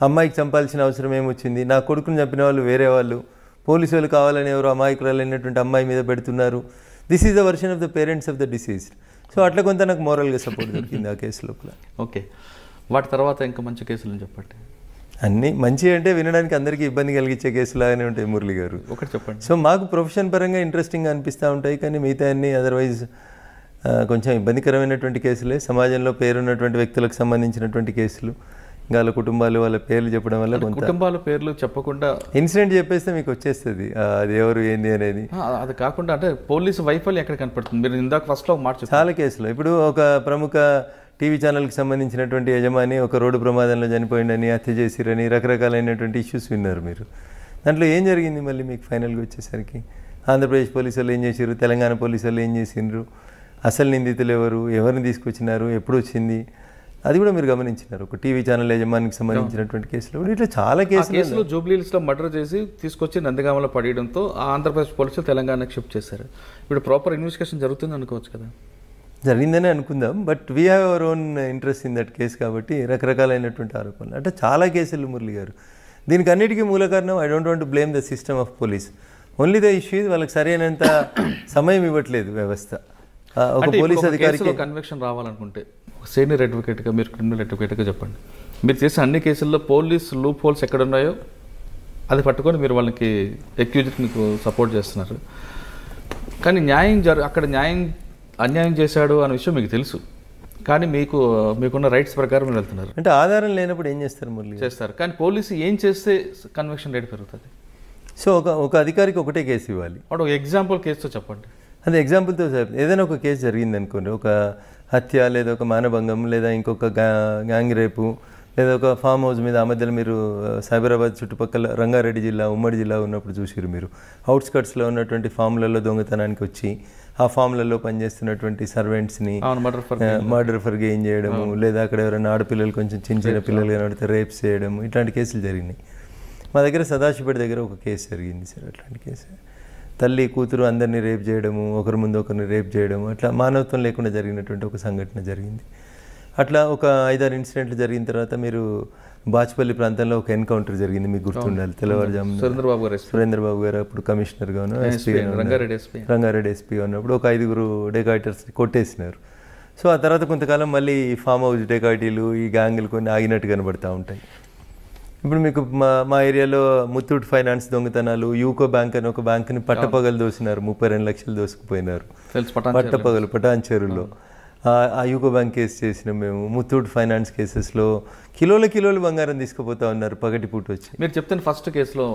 అమ్మాయికి చంపాల్సిన అవసరం ఏమొచ్చింది, నా కొడుకుని చంపిన వాళ్ళు వేరే వాళ్ళు, పోలీసు వాళ్ళు కావాలని ఎవరు అమాయకురాలైనటువంటి అమ్మాయి మీద పెడుతున్నారు. This is the version of the parents of the diseased. So అట్లా కొంత నాకు మోరల్గా సపోర్ట్ దొరికింది ఆ కేసు లోపల. ఓకే, వాటి తర్వాత ఇంకా మంచి కేసులు చెప్పండి. అన్నీ మంచి అంటే వినడానికి అందరికీ ఇబ్బంది కలిగించే కేసులాగానే ఉంటాయి మురళి గారు. ఒకటి చెప్పండి. సో మాకు ప్రొఫెషన్ పరంగా ఇంట్రెస్టింగ్గా అనిపిస్తూ ఉంటాయి, కానీ మిగతా అన్నీ అదర్వైజ్ కొంచెం ఇబ్బందికరమైనటువంటి కేసులే. సమాజంలో పేరున్నటువంటి వ్యక్తులకు సంబంధించినటువంటి కేసులు, ఇంకా వాళ్ళ కుటుంబాలు వాళ్ళ పేర్లు చెప్పడం వల్ల కొంత కుటుంబాల పేర్లు చెప్పకుండా ఇన్సిడెంట్ చెప్పేస్తే మీకు వచ్చేస్తుంది అది ఎవరు ఏంది అనేది. అది కాకుండా అంటే పోలీసు వైఫల్యం ఎక్కడ కనపడుతుంది? మీరు ఇందాక ఫస్ట్లో మాట చాలా కేసులు. ఇప్పుడు ఒక ప్రముఖ టీవీ ఛానల్కి సంబంధించినటువంటి యజమాని ఒక రోడ్డు ప్రమాదంలో చనిపోయిందని, హత్య చేసిరని రకరకాలైనటువంటి ఇష్యూస్ విన్నారు మీరు. దాంట్లో ఏం జరిగింది మళ్ళీ మీకు ఫైనల్గా వచ్చేసరికి? ఆంధ్రప్రదేశ్ పోలీసు వాళ్ళు ఏం చేసారు, తెలంగాణ పోలీసు వాళ్ళు ఏం చేసిండ్రు, అసలు నిందితులు ఎవరు, ఎవరిని తీసుకొచ్చినారు, ఎప్పుడు వచ్చింది, అది కూడా మీరు గమనించినారు. ఒక టీవీ ఛానల్ యజమానికి సంబంధించినటువంటి కేసులు ఇట్లా చాలా కేసులు. జూబ్లీహిల్స్లో మర్డర్ చేసి తీసుకొచ్చి నందిగామలో పడేయడంతో ఆంధ్రప్రదేశ్ పోలీసులు తెలంగాణకు షిఫ్ట్ చేశారు. ఇప్పుడు ప్రాపర్ ఇన్వెస్టిగేషన్ జరుగుతుంది అనుకోవచ్చు కదా? జరిగిందనే అనుకుందాం, but we have our own interest in that case కాబట్టి రకరకాలైనటువంటి ఆరోపణలు అంటే చాలా కేసులు మురళి గారు. దీనికి అన్నిటికీ మూల కారణం I don't want to blame the system of police, only the issue వాళ్ళకి సరైనంత సమయం ఇవ్వట్లేదు వ్యవస్థ. ఒక పోలీస్ అధికారికి కన్విక్షన్ రావాలనుకుంటే సీనియర్ అడ్వకేట్గా, మీరు క్రిమినల్ అడ్వకేట్గా చెప్పండి, మీరు చేసే అన్ని కేసుల్లో పోలీస్ లూప్ హోల్స్ ఎక్కడ ఉన్నాయో అది పట్టుకొని మీరు వాళ్ళకి అక్యూజ్కి మీకు సపోర్ట్ చేస్తున్నారు. కానీ అక్కడ అన్యాయం చేశాడు అనే విషయం మీకు తెలుసు, కానీ మీకున్న రైట్స్ ప్రకారం మీరు వెళ్తున్నారు. అంటే ఆధారం లేనప్పుడు ఏం చేస్తారు మురళి? చేస్తారు, కానీ పోలీసు ఏం చేస్తే కన్విక్షన్ రేట్ పెరుగుతుంది? సో ఒక అధికారికి ఒకటే కేసు ఇవ్వాలి. ఒక ఎగ్జాంపుల్ కేసుతో చెప్పండి. అదే ఎగ్జాంపుల్తో ఏదైనా ఒక కేసు జరిగింది అనుకోండి, ఒక హత్య లేదా ఒక మానభంగం లేదా ఇంకొక గ్యాంగ్ రేపు లేదా ఒక ఫామ్ హౌస్ మీద ఆ మధ్యలో మీరు సైబరాబాద్ చుట్టుపక్కల రంగారెడ్డి జిల్లా, ఉమ్మడి జిల్లా ఉన్నప్పుడు చూసిరు మీరు, అవుట్స్కట్స్లో ఉన్నటువంటి ఫామ్లలో దొంగతనానికి వచ్చి ఆ ఫామ్లలో పనిచేస్తున్నటువంటి సర్వెంట్స్ని మర్డర్ ఫర్ గెయిన్ చేయడము, లేదా అక్కడ ఎవరైనా ఆడపిల్లలు కొంచెం చిన్న పిల్లలు కనబడితే రేప్స్ చేయడము, ఇట్లాంటి కేసులు జరిగినాయి. మా దగ్గర సదాశివపేట దగ్గర ఒక కేసు జరిగింది సార్. అట్లాంటి కేసు తల్లి కూతురు అందరినీ రేప్ చేయడము, ఒకరి ముందు ఒకరిని రేప్ చేయడము, అట్లా మానవత్వం లేకుండా జరిగినటువంటి ఒక సంఘటన జరిగింది. అట్లా ఒక 5-6 ఇన్సిడెంట్లు జరిగిన తర్వాత మీరు బాచ్పల్లి ప్రాంతంలో ఒక ఎన్కౌంటర్ జరిగింది, మీకు గుర్తుండాలి. తెల్లవారుజాము సురేంద్రబాబు గారు అప్పుడు కమిషనర్గా రంగారెడ్డి ఎస్పీగా ఉన్నప్పుడు ఒక 5 డెకాయిటర్స్ని కొట్టేసినారు. సో ఆ తర్వాత కొంతకాలం మళ్ళీ ఫామ్ హౌస్ డెకాయిటీలు, ఈ గ్యాంగులు కొన్ని ఆగినట్టు కనబడుతూ ఉంటాయి. ఇప్పుడు మీకు మా ఏరియాలో ముత్తూట్ ఫైనాన్స్ దొంగతనాలు, యూకో బ్యాంక్ అని ఒక బ్యాంకుని పట్టపగలు దోసినారు, 32 లక్షలు దోసుకుపోయినారు పట్టపగలు పటాన్చేరులో. ఆ యూకో బ్యాంక్ కేసు చేసినాం మేము. ముత్తూట్ ఫైనాన్స్ కేసెస్లో కిలోల బంగారం తీసుకుపోతా ఉన్నారు పగటిపూట వచ్చి. మీరు చెప్తాను ఫస్ట్ కేసులో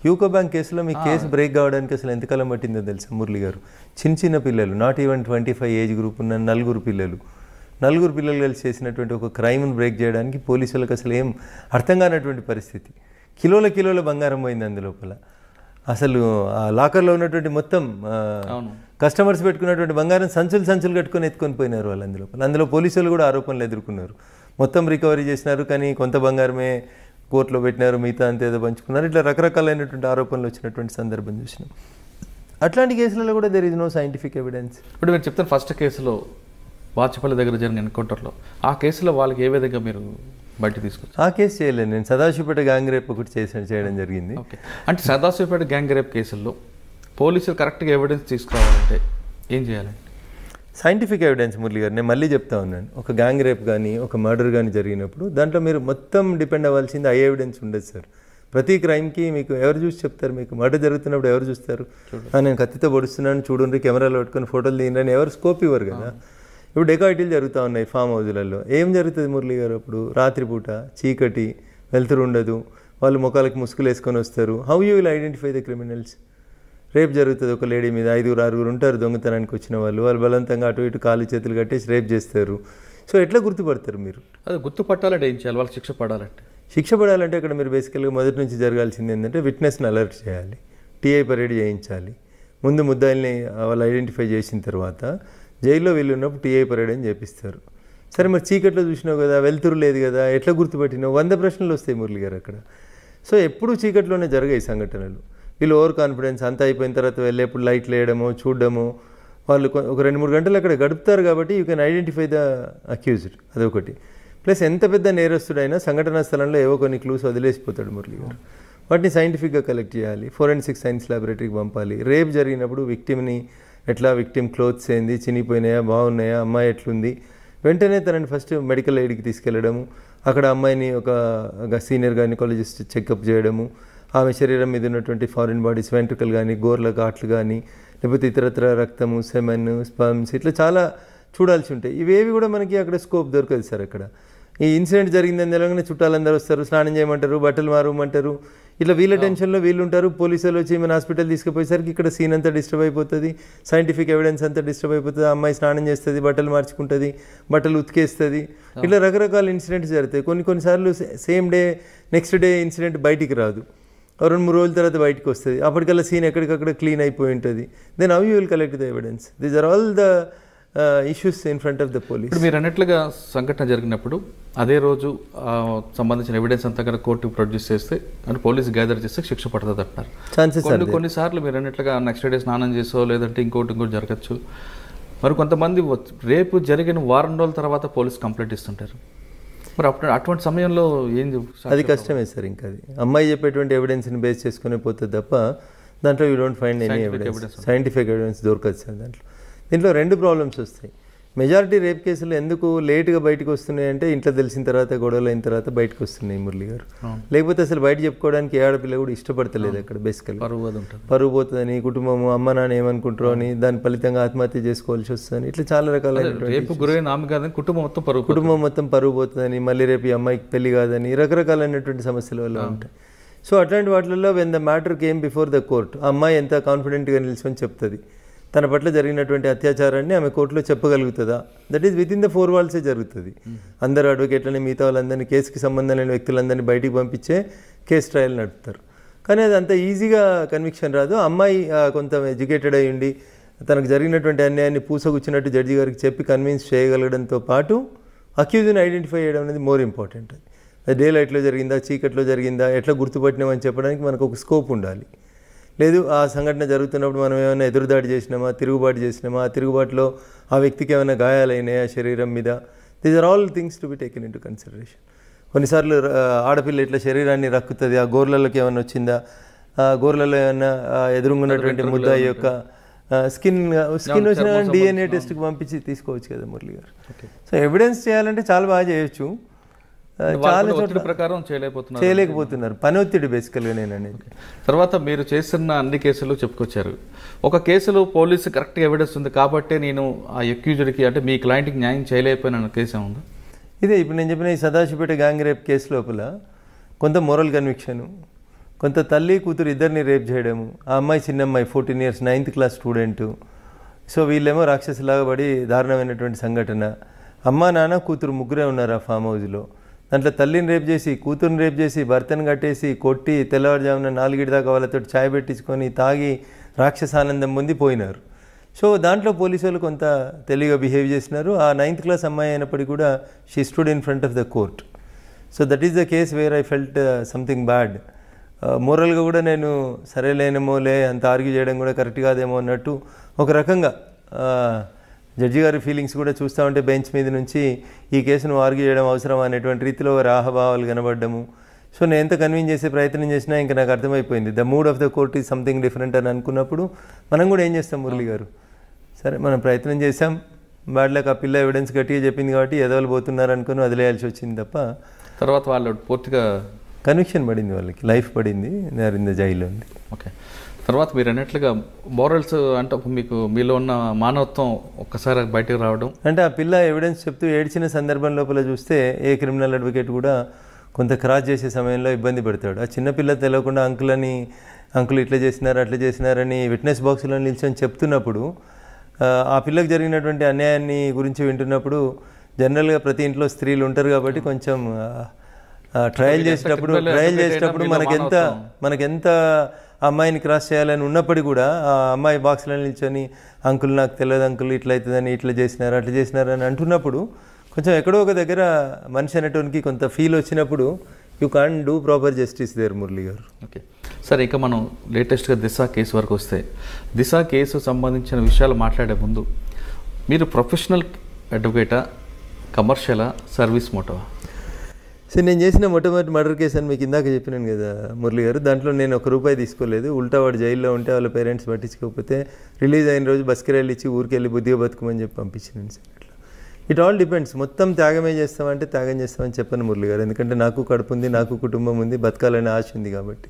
యూకో బ్యాంక్ కేసులో మీ కేసు బ్రేక్ కావడానికి అసలు ఎంతకాలం పట్టిందో తెలుసా మురళి గారు? చిన్న పిల్లలు, నాట్ ఈవెన్ 25 ఏజ్ గ్రూప్ ఉన్న 4 పిల్లలు కలిసి చేసినటువంటి ఒక క్రైమ్ను బ్రేక్ చేయడానికి పోలీసులకు అసలు ఏం అర్థం కానటువంటి పరిస్థితి. కిలోల బంగారం పోయింది అందులోపల. అసలు ఆ లాకర్లో ఉన్నటువంటి మొత్తం కస్టమర్స్ పెట్టుకున్నటువంటి బంగారం సంచులు ఎత్తుకొని పోయినారు వాళ్ళు అందులో పోలీసులు కూడా ఆరోపణలు ఎదుర్కొన్నారు. మొత్తం రికవరీ చేసినారు, కానీ కొంత బంగారమే కోర్టులో పెట్టినారు, మిగతా అంతా ఏదో పంచుకున్నారు, ఇట్లా రకరకాలైనటువంటి ఆరోపణలు వచ్చినటువంటి సందర్భం చూసినాం. అట్లాంటి కేసులలో కూడా there is no scientific evidence. ఇప్పుడు మీరు చెప్తాను ఫస్ట్ కేసులో బాచుపల్లి దగ్గర జరిగిన ఎన్కౌంటర్లో ఆ కేసులో వాళ్ళకి ఏ విధంగా మీరు బయట తీసుకొచ్చారు? ఆ కేసు చేయలేదు నేను, సదాశివపేట గ్యాంగ్ రేప్ ఒకటి చేయడం జరిగింది. ఓకే, అంటే సదాశివపేట గ్యాంగ్ రేప్ కేసుల్లో పోలీసులు కరెక్ట్గా ఎవిడెన్స్ తీసుకురావాలంటే ఏం చేయాలండి? సైంటిఫిక్ ఎవిడెన్స్ మురళి గారు, నేను మళ్ళీ చెప్తా ఉన్నాను, ఒక గ్యాంగ్ రేప్ కానీ ఒక మర్డర్ కానీ జరిగినప్పుడు దాంట్లో మీరు మొత్తం డిపెండ్ అవ్వాల్సింది ఐ ఎవిడెన్స్ ఉండదు సార్. ప్రతి క్రైమ్కి మీకు ఎవరు చూసి చెప్తారు? మీకు మర్డర్ జరుగుతున్నప్పుడు ఎవరు చూస్తారు? నేను కత్తితో పొడుస్తున్నాను చూడండి, కెమెరాలో పెట్టుకుని ఫోటోలు తీయండి ఎవరు స్కోప్ ఇవ్వరు కదా. ఇప్పుడు డెకాయిటీలు జరుగుతూ ఉన్నాయి ఫామ్ హౌజులలో. ఏం జరుగుతుంది మురళి గారు? అప్పుడు రాత్రిపూట చీకటి, వెలుతురు ఉండదు, వాళ్ళు ముఖాలకు ముసుగులు వేసుకొని వస్తారు. How you will identify the criminals? Rape జరుగుతుంది ఒక లేడీ మీద, 5-6 ఉంటారు దొంగతనానికి వచ్చిన వాళ్ళు, వాళ్ళు బలవంతంగా అటు ఇటు కాలు చేతులు కట్టేసి రేప్ చేస్తారు. సో ఎట్లా గుర్తుపడతారు మీరు? అది గుర్తుపట్టాలంటే ఏం చేయాలి? వాళ్ళకి శిక్ష పడాలంటే? శిక్ష పడాలంటే అక్కడ మీరు బేసికల్గా మొదటి నుంచి జరగాల్సింది ఏంటంటే విట్నెస్ని అలర్ట్ చేయాలి, టీఐ పరేడ్ చేయించాలి. ముందు ముద్దాయిల్ని వాళ్ళు ఐడెంటిఫై చేసిన తర్వాత జైల్లో వీళ్ళు ఉన్నప్పుడు టీఐ పరేడ్ అని చేపిస్తారు. సరే మరి చీకట్లో చూసినావు కదా, వెలుతురు లేదు కదా, ఎట్లా గుర్తుపట్టినావు? 100 ప్రశ్నలు వస్తాయి మురళి గారు అక్కడ. సో ఎప్పుడు చీకట్లోనే జరిగాయి సంఘటనలు. వీళ్ళు ఓవర్ కాన్ఫిడెన్స్ అంతా అయిపోయిన తర్వాత వెళ్ళేప్పుడు లైట్లు వేయడము చూడడము, వాళ్ళు ఒక 2-3 గంటలు అక్కడ గడుపుతారు కాబట్టి you can identify the accused, అదొకటి. ప్లస్ ఎంత పెద్ద నేరస్తుడైనా సంఘటనా స్థలంలో ఏవో కొన్ని క్లూస్ వదిలేసిపోతాడు మురళి గారు. వాటిని సైంటిఫిక్గా కలెక్ట్ చేయాలి, ఫోరెన్సిక్ సైన్స్ ల్యాబొరేటరీకి పంపాలి. రేప్ జరిగినప్పుడు విక్టిమ్ని ఎట్లా, విక్టిమ్ క్లోత్స్ ఏంది, చినిగిపోయినాయా, బాగున్నాయా, అమ్మాయి ఎట్లుంది, వెంటనే తనని ఫస్ట్ మెడికల్ ఎయిడ్కి తీసుకెళ్లడము, అక్కడ అమ్మాయిని ఒక సీనియర్ గైనకాలజిస్ట్ చెకప్ చేయడము, ఆమె శరీరం మీద ఉన్నటువంటి ఫారిన్ బాడీస్, వెంట్రుకలు కానీ, గోర్ల ఘాట్లు కానీ, లేకపోతే ఇతరత్ర రక్తము, సెమెన్, స్పర్మ్స్, ఇట్లా చాలా చూడాల్సి ఉంటాయి. ఇవేవి కూడా మనకి అక్కడ స్కోప్ దొరకదు సార్. అక్కడ ఈ ఇన్సిడెంట్ జరిగిందని తెలంగాణ చుట్టాలందరూ వస్తారు, స్నానం చేయమంటారు, బట్టలు మారమంటారు, ఇట్లా వీళ్ళ టెన్షన్లో వీళ్ళు ఉంటారు. పోలీసులు వచ్చి మన హాస్పిటల్ తీసుకుపోయేసరికి ఇక్కడ సీన్ అంతా డిస్టర్బ్ అయిపోతుంది, సైంటిఫిక్ ఎవిడెన్స్ అంతా డిస్టర్బ్ అయిపోతుంది. అమ్మాయి స్నానం చేస్తుంది, బట్టలు మార్చుకుంటుంది, బట్టలు ఉతికేస్తుంది, ఇట్లా రకరకాల ఇన్సిడెంట్స్ జరుగుతాయి. కొన్నిసార్లు same day next day incident బయటికి రాదు, 2-3 రోజుల తర్వాత బయటకు వస్తుంది. అప్పటికల్లా సీన్ ఎక్కడికక్కడ క్లీన్ అయిపోయి ఉంటుంది. Then how you will collect the evidence? These are all the issues in front of the police. ఇప్పుడు మీరు అన్నట్లుగా సంఘటన జరిగినప్పుడు అదే రోజు సంబంధించిన ఎవిడెన్స్ అంతా కనుక కోర్టుకు ప్రొడ్యూస్ చేస్తే అంటే పోలీసు గ్యాదర్ చేస్తే శిక్ష పడుతుంది అంటున్నారు. ఛాన్సెస్ కొన్నిసార్లు మీరు అన్నట్లుగా నెక్స్ట్ డే స్నానం చేసో లేదంటే ఇంకోటి జరగచ్చు. మరి కొంతమంది రేపు జరిగిన వారం రోజుల తర్వాత పోలీసు కంప్లైంట్ ఇస్తుంటారు. మరి అటువంటి సమయంలో ఏం? అది కష్టమే సార్. ఇంకా అది అమ్మాయి చెప్పేటువంటి ఎవిడెన్స్ని బేస్ చేసుకునే పోతుంది తప్ప దాంట్లో you don't find any evidence, scientific evidence దొరకదు సార్. దీంట్లో 2 ప్రాబ్లమ్స్ వస్తాయి. మెజారిటీ రేప్ కేసులు ఎందుకు లేట్గా బయటకు వస్తున్నాయి అంటే ఇంట్లో తెలిసిన తర్వాత, గొడవలు అయిన తర్వాత బయటకు వస్తున్నాయి మురళి గారు. లేకపోతే అసలు బయట చెప్పుకోవడానికి ఏ ఆడపిల్ల కూడా ఇష్టపడతలేదు. అక్కడ బేసికల్ పరువు పోతుందని, కుటుంబము అమ్మ నాన్న ఏమనుకుంటారో అని, దాని ఫలితంగా ఆత్మహత్య చేసుకోవాల్సి వస్తుందని, ఇట్లా చాలా రకాలైన కుటుంబం మొత్తం పరువు పోతుందని, మళ్ళీ రేపు ఈ అమ్మాయికి పెళ్లి కాదని, రకరకాలైనటువంటి సమస్యల వల్ల ఉంటాయి. సో అట్లాంటి వాటిల్లో when the matter came before the court, ఆ అమ్మాయి ఎంత కాన్ఫిడెంట్గా నిల్చుని చెప్తుంది, తన పట్ల జరిగినటువంటి అత్యాచారాన్ని ఆమె కోర్టులో చెప్పగలుగుతుందా? That is within the 4 walls జరుగుతుంది. అందరు అడ్వకేట్లని, మిగతా వాళ్ళందరినీ, కేసుకి సంబంధం లేని వ్యక్తులందరినీ బయటికి పంపించే కేసు ట్రయల్ నడుపుతారు. కానీ అది అంత ఈజీగా కన్విక్షన్ రాదు. అమ్మాయి కొంత ఎడ్యుకేటెడ్ అయ్యి ఉండి తనకు జరిగినటువంటి అన్యాయాన్ని పూసగుచ్చినట్టు జడ్జి గారికి చెప్పి కన్విన్స్ చేయగలగడంతో పాటు అక్యూజ్ని ఐడెంటిఫై చేయడం అనేది మోర్ ఇంపార్టెంట్. అది డే లైట్లో జరిగిందా, చీకట్లో జరిగిందా, ఎట్లా గుర్తుపట్టినామని చెప్పడానికి మనకు ఒక స్కోప్ ఉండాలి. లేదు ఆ సంఘటన జరుగుతున్నప్పుడు మనం ఏమైనా ఎదురుదాడి చేసినామా, తిరుగుబాటు చేసినామా, ఆ తిరుగుబాటులో ఆ వ్యక్తికి ఏమైనా గాయాలైనాయా శరీరం మీద, these are all things to be taken in to consideration. కొన్నిసార్లు ఆడపిల్ల ఇట్లా శరీరాన్ని రక్కుతుంది, ఆ గోర్లలోకి ఏమైనా వచ్చిందా, ఆ గోర్లలో ఏమైనా ఎదురుగున్నటువంటి ముద్దాయి యొక్క స్కిన్ వచ్చిన DNA టెస్ట్కి పంపించి తీసుకోవచ్చు కదా మురళి గారు. సో ఎవిడెన్స్ చేయాలంటే చాలా బాగా చేయొచ్చు, చాలా చోట్ల ప్రకారం చేయలేకపోతున్నారు. పని ఒత్తిడి బేసికల్గా నేను అనేది. తర్వాత మీరు చేస్తున్న అన్ని కేసులు చెప్పుకొచ్చారు. ఒక కేసులో పోలీసు కరెక్ట్గా ఎవిడెన్స్ ఉంది కాబట్టి నేను ఆ అక్యూజ్డ్కి అంటే మీ క్లయింట్కి న్యాయం చేయలేకపోయిన కేసు ఏముందా? ఇదే ఇప్పుడు నేను చెప్పిన ఈ సదాశివపేట గ్యాంగ్ రేప్ కేసు లోపల కొంత మోరల్ కన్విక్షను, కొంత తల్లి కూతురు ఇద్దరిని రేప్ చేయడము, ఆ అమ్మాయి చిన్నమ్మాయి 14 years 9th class student. So వీళ్ళేమో రాక్షసులాగా పడి దారుణమైనటువంటి సంఘటన. అమ్మ నాన్న కూతురు ముగ్గురే ఉన్నారు ఆ ఫామ్ హౌస్లో. దాంట్లో తల్లిని రేప్ చేసి, కూతురుని రేప్ చేసి, భర్తను కట్టేసి, కొట్టి, తెల్లవారుజామున 4 దాకా వాళ్ళతో ఛాయ్ పెట్టించుకొని తాగి రాక్షసానందం పొంది పోయినారు. సో దాంట్లో పోలీసు వాళ్ళు కొంత తెలివిగా బిహేవ్ చేసినారు. ఆ 9th class అమ్మాయి అయినప్పటికీ కూడా she stood in front of the court. So that is the case where I felt something bad. మోరల్గా కూడా నేను సరేలేనేమోలే అంత ఆర్గ్యూ చేయడం కూడా కరెక్ట్ కాదేమో అన్నట్టు ఒక రకంగా జడ్జి గారి ఫీలింగ్స్ కూడా చూస్తూ ఉంటే బెంచ్ మీద నుంచి ఈ కేసును ఆర్గ్యూ చేయడం అవసరం అనేటువంటి రీతిలో రాహభావాలు కనబడ్డము. సో నేను ఎంత కన్విన్స్ చేసే ప్రయత్నం చేసినా ఇంకా నాకు అర్థమైపోయింది the mood of the court is something different అని అనుకున్నప్పుడు మనం కూడా ఏం చేస్తాం మురళి గారు, సరే మనం ప్రయత్నం చేసాం, బ్యాడ్లకు ఆ పిల్ల ఎవిడెన్స్ గట్టిగా చెప్పింది కాబట్టి ఎదవలు పోతున్నారు అనుకుని వదిలేయాల్సి వచ్చింది తప్ప తర్వాత వాళ్ళు పూర్తిగా కన్విక్షన్ పడింది, వాళ్ళకి లైఫ్ పడింది, దే ఇన్ ద జైల్లో ఉంది. ఓకే. తర్వాత మీరు అన్నట్లుగా మోరల్స్ అంటే మీకు మీలో ఉన్న మానవత్వం ఒక్కసారి బయటకు రావడం అంటే ఆ పిల్ల ఎవిడెన్స్ చెప్తూ ఏడ్చిన సందర్భం లోపల చూస్తే ఏ క్రిమినల్ అడ్వకేట్ కూడా కొంత క్రాస్ చేసే సమయంలో ఇబ్బంది పెడతాడు. ఆ చిన్నపిల్ల తెలియకుండా అంకుల్ ఇట్లా చేసినారు అట్లా చేసినారని విట్నెస్ బాక్స్లో నిల్చొని చెప్తున్నప్పుడు ఆ పిల్లకి జరిగినటువంటి అన్యాయాన్ని గురించి వింటున్నప్పుడు జనరల్గా ప్రతి ఇంట్లో స్త్రీలు ఉంటారు కాబట్టి కొంచెం ట్రయల్ చేసేటప్పుడు మనకెంత అమ్మాయిని క్రాస్ చేయాలని ఉన్నప్పటికీ కూడా ఆ అమ్మాయి బాక్స్లో నిల్చొని అంకుల్ నాకు తెలియదు అంకుల్ ఇట్లా అవుతుందని ఇట్లా చేసినారు అట్లా చేసినారు అని అంటున్నప్పుడు కొంచెం ఎక్కడో ఒక దగ్గర మనిషి అనేటువంటి కొంత ఫీల్ వచ్చినప్పుడు you can't do proper justice there Murali garu. Okay సరే, ఇక మనం లేటెస్ట్గా దిశ కేసు వరకు వస్తే దిశ కేసు సంబంధించిన విషయాలు మాట్లాడే ముందు మీరు ప్రొఫెషనల్ అడ్వకేటా, కమర్షియలా, సర్వీస్ మోటవా? సరే, నేను చేసిన మొట్టమొదటి మర్డర్ కేసు అని మీకు ఇందాక చెప్పినాను కదా మురళి గారు, దాంట్లో నేను ₹1 తీసుకోలేదు. ఉల్టా వాడు జైల్లో ఉంటే వాళ్ళ పేరెంట్స్ పట్టించుకోకపోతే రిలీజ్ అయిన రోజు బస్కిరాయిలు ఇచ్చి ఊరికెళ్ళి బుద్ధిగా బతుకమని చెప్పి పంపించినాను సార్. అట్లా ఇట్ ఆల్ డిపెండ్స్. మొత్తం త్యాగమే చేస్తామంటే త్యాగం చేస్తామని చెప్పను మురళి గారు, ఎందుకంటే నాకు కడుపు ఉంది, నాకు కుటుంబం ఉంది, బతకాలనే ఆశ ఉంది కాబట్టి.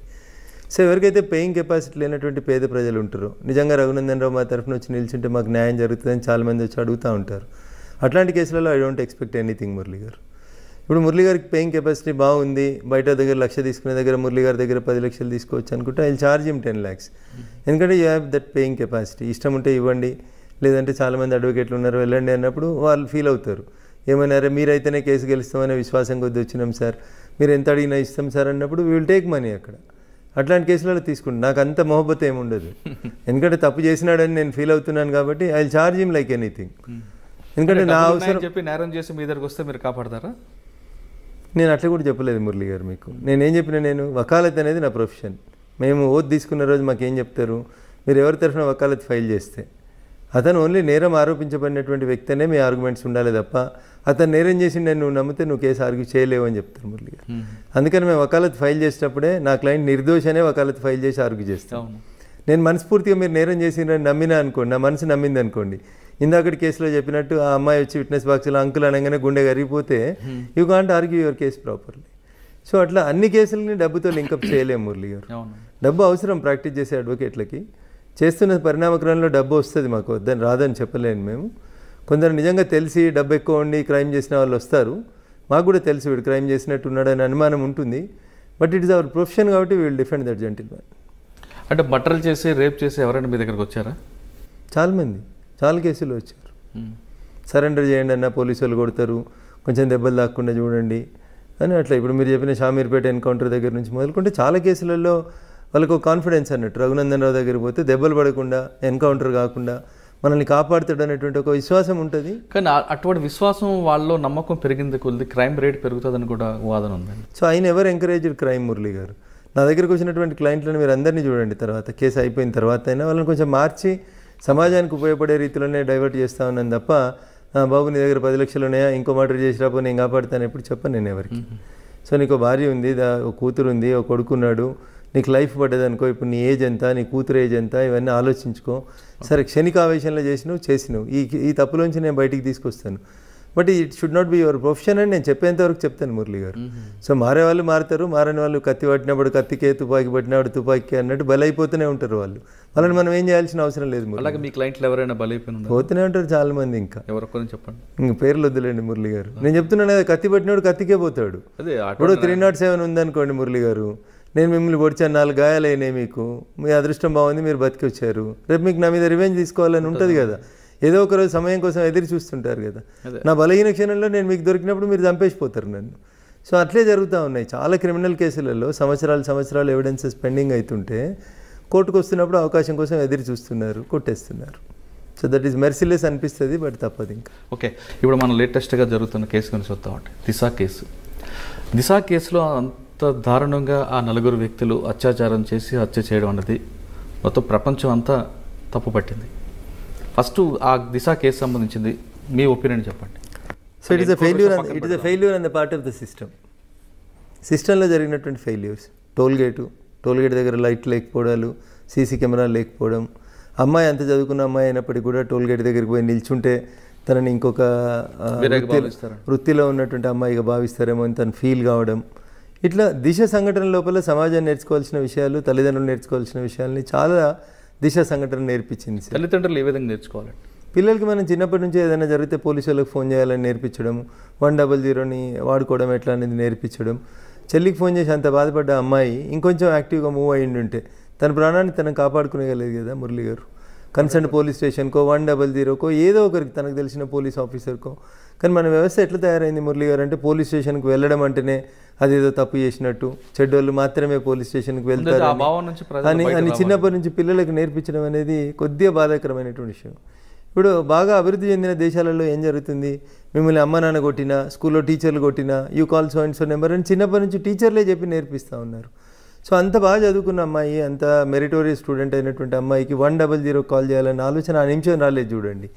సో ఎవరికైతే పేయింగ్ కెపాసిటీ లేనటువంటి పేద ప్రజలు ఉంటారో, నిజంగా రఘునందన్ రావు మా తరఫున వచ్చి నిల్చుంటే మాకు న్యాయం జరుగుతుందని చాలామంది వచ్చి అడుగుతూ ఉంటారు. అట్లాంటి కేసులలో I don't expect anything Murali గారు. ఇప్పుడు మురళి గారికి పేయింగ్ కెపాసిటీ బాగుంది, బయట దగ్గర 1,00,000 తీసుకునే దగ్గర మురళి గారి దగ్గర 10 లక్షలు తీసుకోవచ్చు అనుకుంటే ఐ ఛార్జ్ హిమ్ 10 lakhs, ఎందుకంటే you have that paying capacity. ఇష్టం ఉంటే ఇవ్వండి, లేదంటే చాలామంది అడ్వకేట్లు ఉన్నారు వెళ్ళండి అన్నప్పుడు వాళ్ళు ఫీల్ అవుతారు. ఏమన్నారే మీరైతేనే కేసు గెలుస్తామనే విశ్వాసం కొద్ది వచ్చినాం సార్, మీరు ఎంత అడిగినా ఇస్తాం సార్ అన్నప్పుడు వీ విల్ టేక్ మనీ. అక్కడ అట్లాంటి కేసులలో తీసుకుంటాను. నాకు అంత మొహబ్బత్ ఏముండదు, ఎందుకంటే తప్పు చేసినాడని నేను ఫీల్ అవుతున్నాను కాబట్టి I charge him like anything. ఎందుకంటే నా అవసరం చెప్పి నేరం చేసి మీ దగ్గరకు వస్తే మీరు కాపాడతారా? నేను అట్లా కూడా చెప్పలేదు మురళి గారు మీకు. నేనేం చెప్పినా, నేను వకాలత్ అనేది నా ప్రొఫెషన్. మేము ఓత్ తీసుకున్న రోజు మాకేం చెప్తారు, మీరు ఎవరి తరఫున వకాలత్ ఫైల్ చేస్తే అతను ఓన్లీ నేరం ఆరోపించబడినటువంటి వ్యక్తి అనే మీ ఆర్గ్యుమెంట్స్ ఉండాలి తప్ప అతను నేరం చేసి నువ్వు నమ్మితే నువ్వు కేసు ఆర్గ్యూ చేయలేవు అని చెప్తారు మురళి గారు. అందుకని మేము వకాలత్ ఫైల్ చేసేటప్పుడే నా క్లయింట్ నిర్దోషి అనే వకాలత్ ఫైల్ చేసి ఆర్గ్యూ చేస్తాం. నేను మనస్ఫూర్తిగా మీరు నేరం చేసిందని నమ్మినా అనుకోండి, నా మనసు నమ్మింది అనుకోండి, ఇందాకటి కేసులో చెప్పినట్టు ఆ అమ్మాయి వచ్చి విట్నెస్ బాక్స్లో అంకుల్ అనగానే గుండె కరిగిపోతే you can't argue your case properly. So అట్లా అన్ని కేసులని డబ్బుతో లింకప్ చేయలేము మురళి గారు. డబ్బు అవసరం ప్రాక్టీస్ చేసే అడ్వకేట్లకి. చేస్తున్న పరిణామక్రమంలో డబ్బు వస్తుంది, మాకు వద్దని రాదని చెప్పలేను మేము. కొందరు నిజంగా తెలిసి డబ్బు ఎక్కువ ఉండి క్రైమ్ చేసిన వాళ్ళు వస్తారు, మాకు కూడా తెలుసు వీడు క్రైమ్ చేసినట్టు ఉన్నాడని అనుమానం ఉంటుంది. But it is our profession కాబట్టి we will defend that gentlemen. అంటే మర్డర్ చేసి రేప్ చేసి ఎవరైనా మీ దగ్గరకు వచ్చారా? చాలామంది, చాలా కేసులు వచ్చారు. సరెండర్ చేయండి అన్న పోలీసు వాళ్ళు కొడతారు, కొంచెం దెబ్బలు దాక్కుండా చూడండి అని అట్లా. ఇప్పుడు మీరు చెప్పిన షామీర్పేట ఎన్కౌంటర్ దగ్గర నుంచి మొదలుకుంటే చాలా కేసులలో వాళ్ళకు కాన్ఫిడెన్స్ అన్నట్టు, రఘునందన్ రావు దగ్గరికి పోతే దెబ్బలు పడకుండా, ఎన్కౌంటర్ కాకుండా మనల్ని కాపాడుతాడు అనేటువంటి ఒక విశ్వాసం ఉంటుంది. కానీ అటువంటి విశ్వాసం వాళ్ళలో నమ్మకం పెరిగింది కొద్ది క్రైమ్ రేట్ పెరుగుతుందని కూడా వాదన ఉందండి. సో ఆయన ఎవరు ఎంకరేజ్డ్ క్రైమ్ మురళి గారు? నా దగ్గరకు వచ్చినటువంటి క్లయింట్లను మీరు అందరినీ చూడండి, తర్వాత కేసు అయిపోయిన తర్వాత అయినా వాళ్ళని కొంచెం మార్చి సమాజానికి ఉపయోగపడే రీతిలోనే డైవర్ట్ చేస్తా ఉన్నాను తప్ప బాబు నీ దగ్గర 10 లక్షలు ఉన్నాయా, ఇంకో మర్డర్ చేసి రాపో నేను కాపాడుతాను ఎప్పుడు చెప్పను నేను ఎవరికి. సో నీకు భార్య ఉంది, ఒక కూతురు ఉంది, ఒక కొడుకున్నాడు, నీకు లైఫ్ పడ్డది అనుకో, ఇప్పుడు నీ ఏజ్ ఎంత, నీ కూతురు ఏజ్ ఎంత, ఇవన్నీ ఆలోచించుకో. సరే క్షణిక ఆవేశంలో చేసినావు, ఈ తప్పులోంచి నేను బయటికి తీసుకొస్తాను, but it should not be your profession అని నేను చెప్పేంతవరకు చెప్తాను మురళి గారు. సో మారే వాళ్ళు మారుతారు, మారని వాళ్ళు కత్తి పట్టినప్పుడు కత్తికే, తుపాకీ పట్టినప్పుడు తుపాకీ అన్నట్టు బలైపోతూనే ఉంటారు వాళ్ళు. వాళ్ళని మనం ఏం చేయాల్సిన అవసరం లేదు. అలాగే మీ క్లయింట్లు ఎవరైనా బలైపోయిన పోతూనే ఉంటారు చాలా మంది. ఇంకా ఎవరొక్కరిని చెప్పండి, ఇంక పేర్లు వద్దులేండి మురళి గారు. నేను చెప్తున్నాను కదా, కత్తి పట్టినప్పుడు కత్తికే పోతాడు. ఇప్పుడు 307 ఉందనుకోండి మురళి గారు, నేను మిమ్మల్ని పొడిచాను, 4 గాయాలైనాయి, మీకు మీ అదృష్టం బాగుంది, మీరు బతికి వచ్చారు, రేపు మీకు నా మీద రివెంజ్ తీసుకోవాలని ఉంటుంది కదా. ఏదో ఒకరోజు సమయం కోసం ఎదురు చూస్తుంటారు కదా. నా బలహీన క్షణంలో నేను మీకు దొరికినప్పుడు మీరు చంపేసిపోతారు నన్ను. సో అట్లే జరుగుతూ ఉన్నాయి చాలా క్రిమినల్ కేసులలో. సంవత్సరాలు ఎవిడెన్సెస్ పెండింగ్ అవుతుంటే కోర్టుకు వస్తున్నప్పుడు అవకాశం కోసం ఎదురు చూస్తున్నారు, కొట్టేస్తున్నారు. సో దట్ ఈస్ మెర్సిలెస్ అనిపిస్తుంది, బట్ తప్పదు ఇంకా. ఓకే, ఇప్పుడు మనం లేటెస్ట్గా జరుగుతున్న కేసు గురించి వస్తామంటే దిశ కేసు. దిశ కేసులో అంత దారుణంగా ఆ నలుగురు వ్యక్తులు అత్యాచారం చేసి హత్య చేయడం అన్నది మొత్తం ప్రపంచం అంతా తప్పుపట్టింది. ఫస్ట్ ఆ దిశ కేసు సంబంధించింది మీ ఒపీనియన్ చెప్పండి. So it is a failure on the part of the సిస్టంలో జరిగినటువంటి ఫెయిల్యూర్స్. టోల్గేట్ దగ్గర లైట్ లేకపోవడాలు, సీసీ కెమెరా లేకపోవడం, అమ్మాయి అంత చదువుకున్న అమ్మాయి అయినప్పటికీ కూడా టోల్గేట్ దగ్గరికి పోయి నిల్చుంటే తనని ఇంకొక వృత్తిలో ఉన్నటువంటి అమ్మాయిగా భావిస్తారేమో అని తను ఫీల్ కావడం, ఇట్లా దిశ సంఘటన లోపల సమాజాన్ని నేర్చుకోవాల్సిన విషయాలు, తల్లిదండ్రులు నేర్చుకోవాల్సిన విషయాల్ని చాలా దిశ సంఘటన నేర్పించింది. తల్లిదండ్రులు ఏ విధంగా నేర్చుకోవాలి? పిల్లలకి మనం చిన్నప్పటి నుంచి ఏదైనా జరిగితే పోలీసు వాళ్ళకి ఫోన్ చేయాలని నేర్పించడం, 100ని వాడుకోవడం ఎట్లా అనేది నేర్పించడం. చెల్లికి ఫోన్ చేసి అంత బాధపడ్డ అమ్మాయి ఇంకొంచెం యాక్టివ్గా మూవ్ అయ్యిండి ఉంటే తన ప్రాణాన్ని తను కాపాడుకునేగలేదు కదా మురళి గారు. కన్సర్న్ పోలీస్ స్టేషన్కో 100కో ఏదో ఒకరికి తనకు తెలిసిన పోలీస్ ఆఫీసర్కో. కానీ మన వ్యవస్థ ఎట్లా తయారైంది మురళి గారు అంటే పోలీస్ స్టేషన్కి వెళ్ళడం అంటేనే అదేదో తప్పు చేసినట్టు, చెడ్డోళ్ళు మాత్రమే పోలీస్ స్టేషన్కి వెళ్తారు అని చిన్నప్పటి నుంచి పిల్లలకు నేర్పించడం అనేది కొద్దిగా బాధాకరమైనటువంటి విషయం. ఇప్పుడు బాగా అభివృద్ధి చెందిన దేశాలలో ఏం జరుగుతుంది, మిమ్మల్ని అమ్మ నాన్న కొట్టినా, స్కూల్లో టీచర్లు కొట్టినా you call so and so number అని చిన్నప్పటి నుంచి టీచర్లే చెప్పి నేర్పిస్తూ ఉన్నారు. సో అంత బాగా చదువుకున్న అమ్మాయి, అంత మెరిటోరియస్ స్టూడెంట్ అయినటువంటి అమ్మాయికి 100 కాల్ చేయాలన్న ఆలోచన ఆ నిమిషం రాలేదు చూడండి.